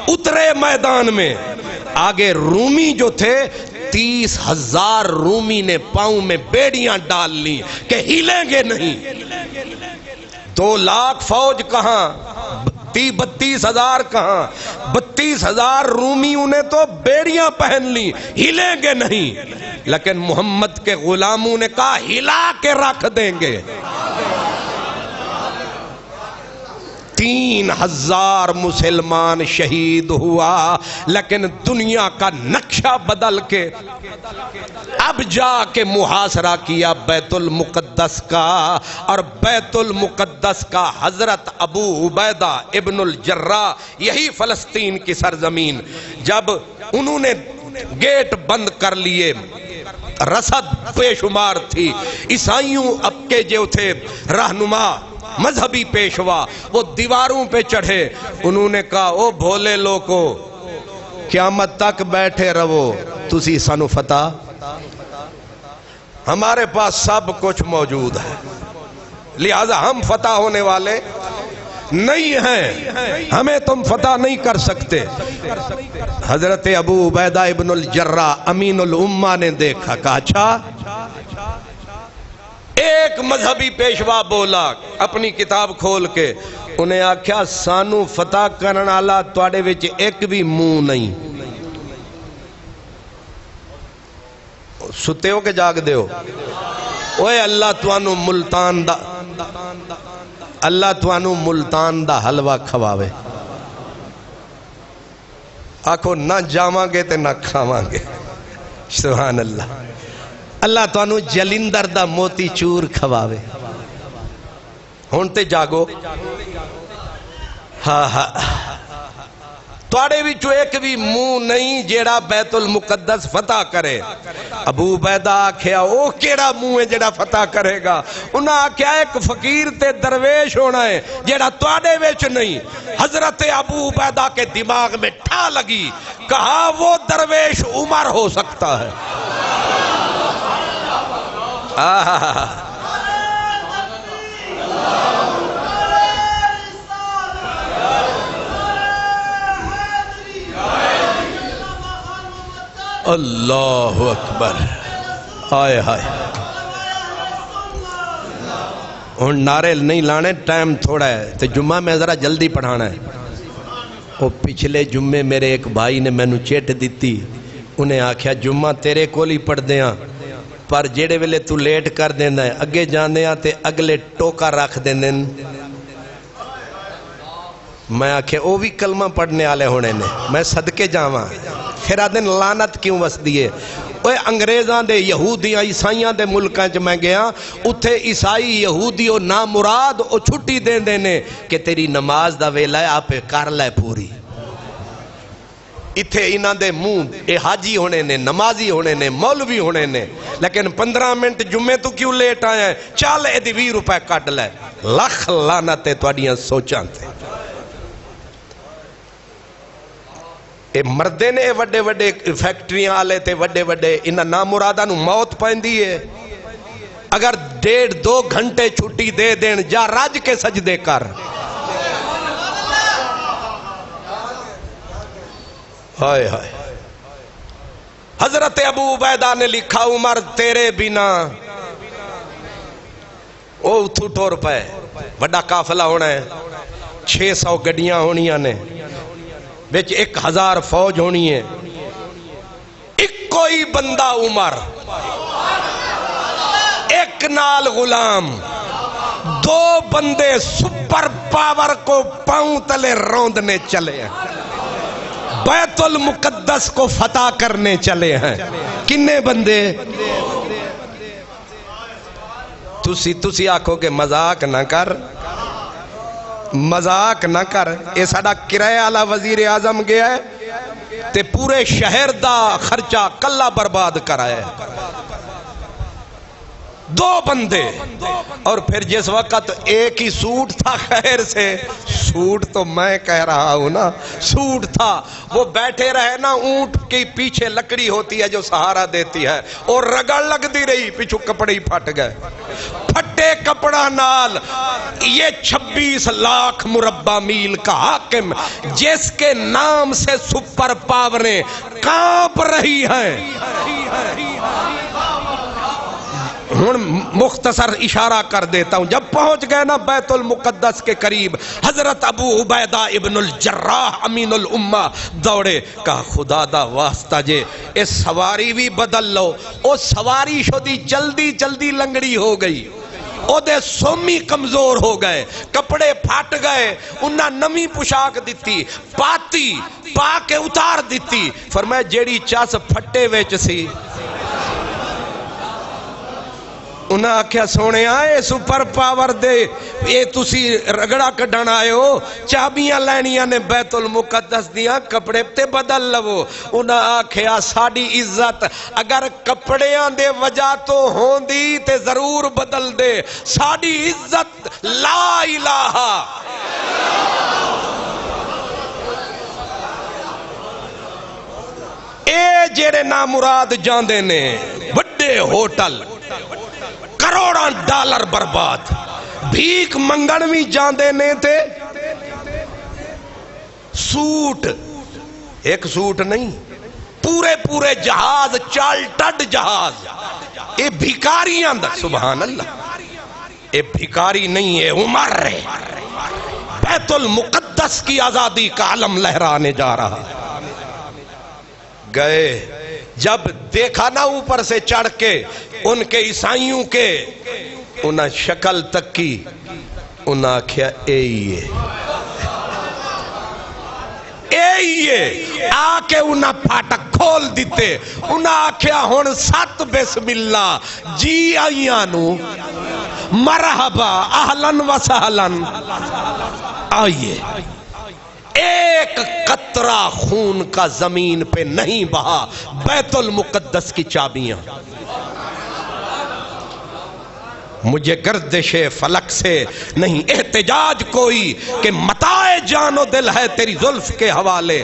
اترے میدان میں۔ آگے رومی جو تھے 30,000 رومی نے پاؤں میں بیڑیاں ڈال لی کہ ہلیں گے نہیں۔ 2 لاکھ فوج کہاں، 32,000 کہاں، 32,000 رومیوں نے تو بیڑیاں پہن لی، ہلیں گے نہیں، لیکن محمد کے غلاموں نے کہا ہلا کے رکھ دیں گے۔ 3,000 مسلمان شہید ہوا، لیکن دنیا کا نقشہ بدل کے اب جا کے محاصرہ کیا بیت المقدس کا، اور بیت المقدس کا حضرت ابو عبیدہ ابن الجراح، یہی فلسطین کی سرزمین، جب انہوں نے گیٹ بند کر لیے، رسد بے شمار تھی، عیسائیوں اب کے جو تھے رہنما مذہبی پیشوا، وہ دیواروں پہ چڑھے، انہوں نے کہا او بھولے لوگو، قیامت تک بیٹھے رہو، تسی سانو فتح، ہمارے پاس سب کچھ موجود ہے، لہذا ہم فتح ہونے والے، نہیں ہیں، ہمیں تم فتح نہیں کر سکتے۔ حضرت ابو عبیدہ ابن الجراح امین الامہ نے دیکھا، کہا اچھا۔ ایک مذہبی پیشوا بولا اپنی کتاب کھول کے، انہیں آکھیا سانو فتح کرن والا تواڈے وچ ایک بھی منہ نہیں، ستے ہو کہ جاگ دے ہو؟ اوے اللہ توانو ملتان دا، اللہ توانو ملتان دا حلوہ کھواوے، آکھو نہ جاواں گے تے نہ کھاواں گے، سبحان اللہ۔ اللہ توانو جلندر دا موتی چور کھواوے، ہون تے جاگو۔ ہاں ہاں، تواڈے وچوں ایک بھی منہ نہیں جیڑا بیت المقدس فتح کرے۔ ابو عبیدہ آکھیا او کیڑا منہ ہے جیڑا فتح کرے گا؟ انہاں آکھیا ایک فقیر تے درویش ہونا ہے جیڑا تواڈے وچ نہیں۔ حضرت ابو عبیدہ کے دماغ میں ٹھا لگی، کہا وہ درویش عمر ہو سکتا ہے۔ اللہ اکبر، آئے ہائے۔ ہن نعرے نہیں لانے، ٹائم تھوڑا ہے تو جمعہ میں ذرا جلدی پڑھانا ہے۔ وہ پچھلے جمعے میرے ایک بھائی نے مینوں چٹ دیتی، انہیں آکھیا جمعہ تیرے کول ہی پڑھ دیاں، پر جیڑے ویلے تو لیٹ کر دینا ہے اگے جانے تے اگلے ٹوکا رکھ دینے۔ میں آکھے او بھی کلمہ پڑھنے والے ہونے نے، میں صدقے جاواں، پھر آدھن لعنت کیوں وس دیئے؟ اوے انگریزاں دے یہودیاں عیسائیاں دے ملکاں چ میں گیا، اتھے عیسائی یہودی او نامراد او چھٹی دین دینے کہ تیری نماز دا ویلا ہے آپ کر لے پوری۔ اتھے انہاں دے منہ اے حاجی ہونے نے، نمازی ہونے نے، مولوی ہونے نے، لیکن 15 منٹ جمعے تو کیوں لیٹ آئے ہیں؟ چال اے دی 20 روپے کٹ لے۔ لکھ لعنت تواڈیاں سوچاں تے۔ اے مردے نے وڈے وڈے فیکٹریاں آلے تے وڈے وڈے انہاں نامراداں نو موت پیندی ہے۔ اگر 1.5-2 گھنٹے چھٹی دے دین، جا رج کے سجدے کر۔ ہائے ہائے۔ حضرت ابو عبیدہ نے لکھا عمر تیرے بنا او اتھو ٹور پے، بڑا قافلہ ہونا ہے، 600 گڈیاں ہونیاں نے، بچ 1000 فوج ہونی ہے، ایک کوئی بندہ عمر، ایک نال غلام، 2 بندے سپر پاور کو پاؤں تلے روندنے چلے ہیں، بیت المقدس کو فتح کرنے چلے ہیں۔ کنے بندے؟ تسی آکھو کہ مذاق نہ کر، مذاق نہ کر، اے ساڈا کرایہ والا وزیر اعظم گیا ہے تے پورے شہر دا خرچہ کلا برباد کرایا ہے۔ 2 بندے، اور پھر جس وقت ایک ہی سوٹ تھا، خیر سے سوٹ تو میں کہہ رہا ہوں نا، سوٹ تھا، وہ بیٹھے رہے نا، اونٹ کے پیچھے لکڑی ہوتی ہے جو سہارا دیتی ہے، اور رگڑ لگ دی رہی، پیچھو کپڑے ہی پھٹ گئے، پھٹے کپڑا نال۔ یہ 26 لاکھ مربع میل کا حاکم جس کے نام سے سپر پاوریں کانپ رہی ہیں۔ ہن مختصر اشارہ کر دیتا ہوں، جب پہنچ گئے نا بیت المقدس کے قریب، حضرت ابو عبیدہ ابن الجراح امین الامہ دوڑے، کہا خدا دا واسطہ جے اس سواری بھی بدل لو۔ او سواری شدی جلدی جلدی لنگڑی ہو گئی، او دے سومی کمزور ہو گئے، کپڑے پھٹ گئے، انہاں نمی پوشاک دیتی، پاتی پا کے اتار دیتی، فرمایا جیڑی چاس پھٹے ویچ سی۔ انہاں آکھیا سونے آئے سپر پاور دے، اے تسی رگڑا کڈھن آئے ہو، چابیاں لینیاں نے بیت المقدس دیاں، کپڑے تے بدل لو۔ انہاں آکھیا ساڑی عزت اگر کپڑیاں دے وجہ تو ہوندی تے ضرور بدل دے، ساڑی عزت لا الہ۔ اے جیڑے نامراد جاندے نے بڑے ہوٹل، کروڑاں ڈالر برباد، بھیک منگن بھی جاندے نے تے سوٹ، ایک سوٹ نہیں، پورے پورے جہاز، چارٹرڈ جہاز، اے بھکاریاں دا، سبحان اللہ، اے بھکاری نہیں، اے عمر ہے، بیت المقدس کی آزادی کا علم لہرانے جا رہا۔ گئے، جب دیکھا نا اوپر سے چڑھ کے ان کے عیسائیوں کے، انہاں شکل تک کی، انہاں آکھیا اے یہ آکے انہاں پھاٹک کھول دیتے، انہاں آکھیا ہون سات بسم اللہ، جی آئیانو، مرحبا، اہلن و سہلن، آئیے۔ ایک قطرہ خون کا زمین پہ نہیں بہا، بیت المقدس کی چابیاں۔ مجھے گردش فلک سے نہیں احتجاج کوئی کہ متاع جان و دل ہے تیری زلف کے حوالے۔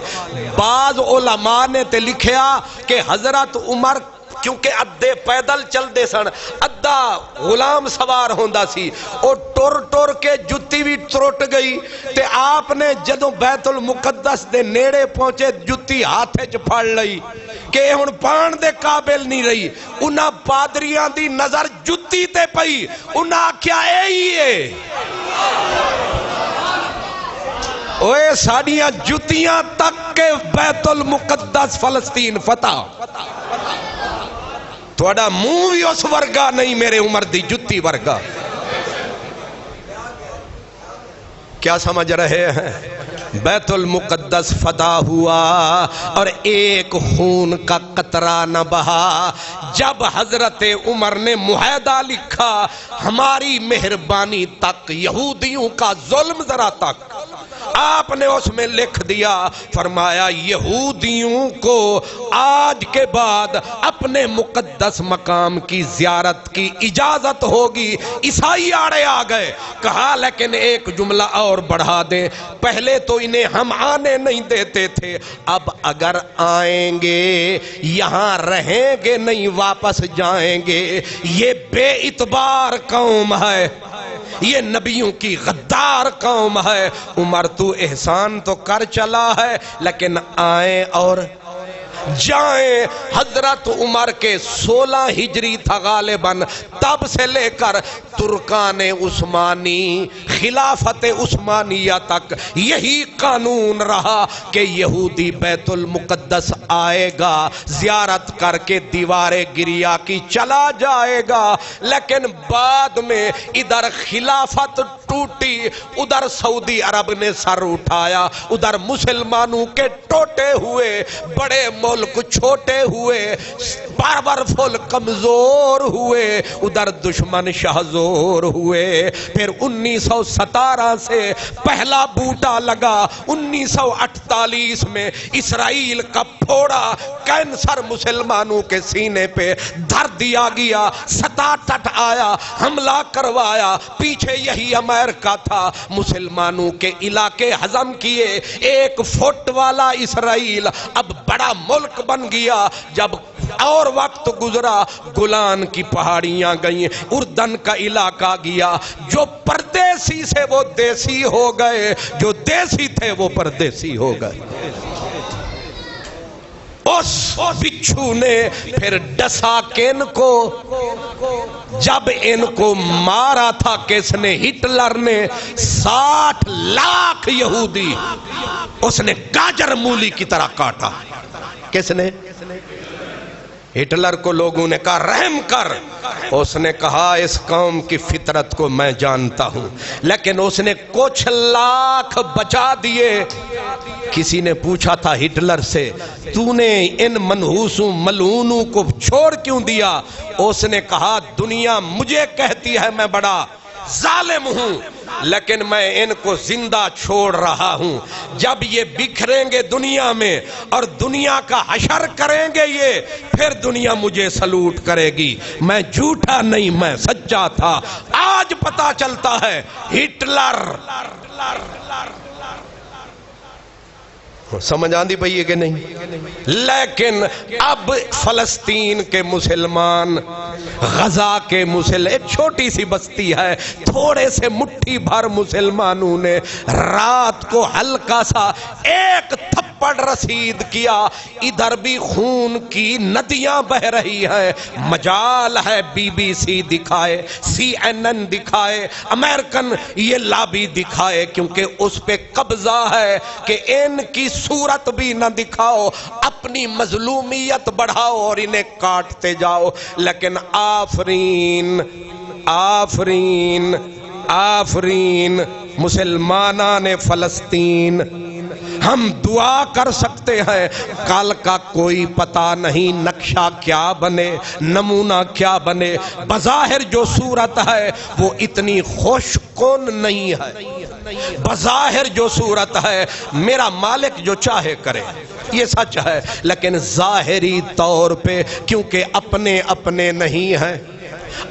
بعض علماء نے تے لکھیا کہ حضرت عمر کیونکہ ادھے پیدل چل دے سن، ادھا غلام سوار ہوندا سی، اور ٹور ٹور کے جتی بھی ترٹ گئی، تے آپ نے جدوں بیت المقدس دے نیڑے پہنچے جتی ہاتھے چ پھڑ لئی کہ ہن پان دے قابل نہیں رہی۔ انہاں پادریاں دی نظر جتی تے پئی، انہاں آکھیا اے ہی ہے، اوے ساڑیاں جتیاں تک کے بیت المقدس فلسطین فتح۔ تھوڑا منہ بھی اس ورگا نہیں، میرے عمر دی جتی ورگا۔ کیا سمجھ رہے ہیں؟ بیت المقدس فتح ہوا اور ایک خون کا قطرہ نہ بہا۔ جب حضرت عمر نے معاہدہ لکھا، ہماری مہربانی تک، یہودیوں کا ظلم ذرا تک، آپ نے اس میں لکھ دیا، فرمایا یہودیوں کو آج کے بعد اپنے مقدس مقام کی زیارت کی اجازت ہوگی۔ عیسائی آڑے آ گئے، کہا لیکن ایک جملہ اور بڑھا دیں، پہلے تو انہیں ہم آنے نہیں دیتے تھے، اب اگر آئیں گے یہاں رہیں گے نہیں، واپس جائیں گے۔ یہ بے اعتبار قوم ہے، یہ نبیوں کی غدار قوم ہے۔ عمر تو احسان تو کر چلا ہے، لیکن آئیں اور جائیں۔ حضرت عمر کے 16 ہجری تھا غالباً، تب سے لے کر ترکان عثمانی، خلافت عثمانیہ تک یہی قانون رہا کہ یہودی بیت المقدس آئے گا، زیارت کر کے دیوار گریا کی چلا جائے گا۔ لیکن بعد میں ادھر خلافت ٹوٹی، ادھر سعودی عرب نے سر اٹھایا، ادھر مسلمانوں کے ٹوٹے ہوئے بڑے ملک چھوٹے ہوئے، پاورفل کمزور ہوئے، ادھر دشمن شہزور ہوئے۔ پھر 1917 سے پہلا بوٹا لگا، 1948 میں اسرائیل کا پھوڑا کینسر مسلمانوں کے سینے پہ دھر دیا گیا، 67 آیا، حملہ کروایا، پیچھے یہی امریکہ تھا، مسلمانوں کے علاقے ہضم کیے۔ 1 فٹ والا اسرائیل اب بڑا ملک بن گیا۔ جب اور وقت گزرا، گولان کی پہاڑیاں گئیں، اردن کا علاقہ گیا، جو پردیسی سے وہ دیسی ہو گئے، جو دیسی تھے وہ پردیسی ہو گئے۔ اس بچھو نے پھر ڈسا کہ ان کو، جب ان کو مارا تھا کس نے، ہٹلر نے 60 لاکھ یہودی اس نے گاجر مولی کی طرح کاٹا۔ کس نے؟ ہٹلر کو لوگوں نے کہا رحم کر، اس نے کہا اس قوم کی فطرت کو میں جانتا ہوں، لیکن اس نے کچھ لاکھ بچا دیے۔ کسی نے پوچھا تھا ہٹلر سے، تو نے ان منحوسوں ملعونوں کو چھوڑ کیوں دیا؟ اس نے کہا دنیا مجھے کہتی ہے میں بڑا ظالم ہوں، لیکن میں ان کو زندہ چھوڑ رہا ہوں۔ جب یہ بکھریں گے دنیا میں اور دنیا کا حشر کریں گے یہ، پھر دنیا مجھے سلوٹ کرے گی۔ میں جھوٹا نہیں، میں سچا تھا۔ آج پتا چلتا ہے ہٹلر سمجھ آندی پئی ہے کہ نہیں؟ لیکن اب فلسطین کے مسلمان، غزہ کے ایک چھوٹی سی بستی ہے، تھوڑے سے مٹھی بھر مسلمانوں نے رات کو ہلکا سا ایک تھپڑ رسید کیا، ادھر بھی خون کی ندیاں بہ رہی ہے، مجال ہے BBC دکھائے، CNN دکھائے، امریکن یہ لابی دکھائے، کیونکہ اس پہ قبضہ ہے کہ ان کی صورت بھی نہ دکھاؤ، اپنی مظلومیت بڑھاؤ اور انہیں کاٹتے جاؤ۔ لیکن آفرین آفرین آفرین مسلمانان فلسطین، ہم دعا کر سکتے ہیں، کل کا کوئی پتہ نہیں نقشہ کیا بنے، نمونہ کیا بنے، بظاہر جو صورت ہے وہ اتنی خوش کن نہیں ہے، بظاہر جو صورت ہے میرا مالک جو چاہے کرے، یہ سچ ہے، لیکن ظاہری طور پہ کیونکہ اپنے اپنے نہیں ہیں،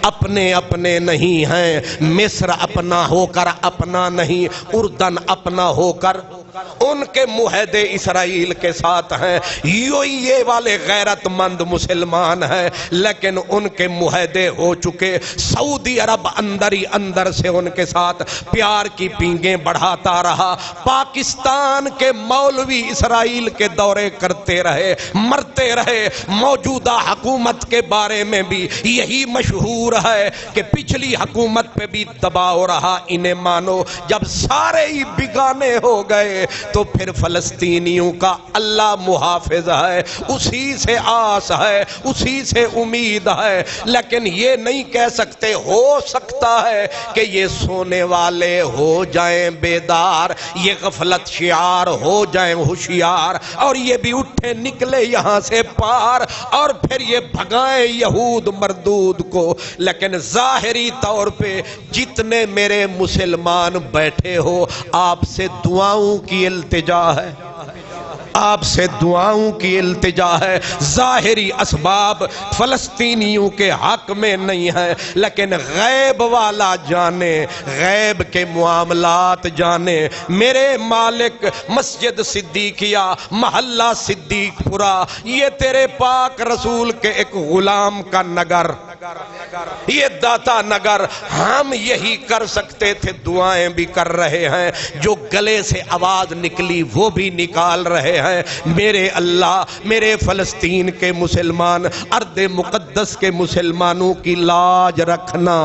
اپنے اپنے نہیں ہیں، مصر اپنا ہو کر اپنا نہیں، اردن اپنا ہو کر ان کے معاہدے اسرائیل کے ساتھ ہیں، یہ والے غیرت مند مسلمان ہیں، لیکن ان کے معاہدے ہو چکے، سعودی عرب اندر ہی اندر سے ان کے ساتھ پیار کی پینگیں بڑھاتا رہا، پاکستان کے مولوی اسرائیل کے دورے کرتے رہے، مرتے رہے، موجودہ حکومت کے بارے میں بھی یہی مشہور ہے کہ پچھلی حکومت پہ بھی دباؤ رہا، انہیں مانو، جب سارے ہی بگانے ہو گئے تو پھر فلسطینیوں کا اللہ محافظ ہے، اسی سے آس ہے، اسی سے امید ہے، لیکن یہ نہیں کہہ سکتے ہو سکتا ہے کہ یہ سونے والے ہو جائیں بیدار، یہ غفلت شعار ہو جائیں ہوشیار، اور یہ بھی اٹھے نکلے یہاں سے پار، اور پھر یہ بھگائیں یہود مردود کو۔ لیکن ظاہری طور پہ جتنے میرے مسلمان بیٹھے ہو، آپ سے دعاؤں کی التجا ہے، آپ سے دعاؤں کی التجا ہے، ظاہری اسباب فلسطینیوں کے حق میں نہیں ہے، لیکن غیب والا جانے، غیب کے معاملات جانے، میرے مالک مسجد صدیقیہ، محلہ صدیق پورا، یہ تیرے پاک رسول کے ایک غلام کا نگر، یہ داتا نگر، ہم یہی کر سکتے تھے، دعائیں بھی کر رہے ہیں، جو گلے سے آواز نکلی وہ بھی نکال رہے ہیں۔ میرے اللہ، میرے فلسطین کے مسلمان، ارض مقدس کے مسلمانوں کی لاج رکھنا،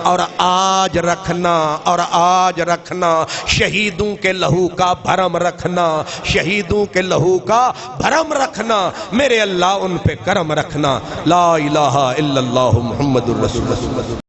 اور آج رکھنا، اور آج رکھنا، شہیدوں کے لہو کا بھرم رکھنا، شہیدوں کے لہو کا بھرم رکھنا، میرے اللہ ان پہ کرم رکھنا۔ لا الہ الا اللہ محمد الرسول اللہ۔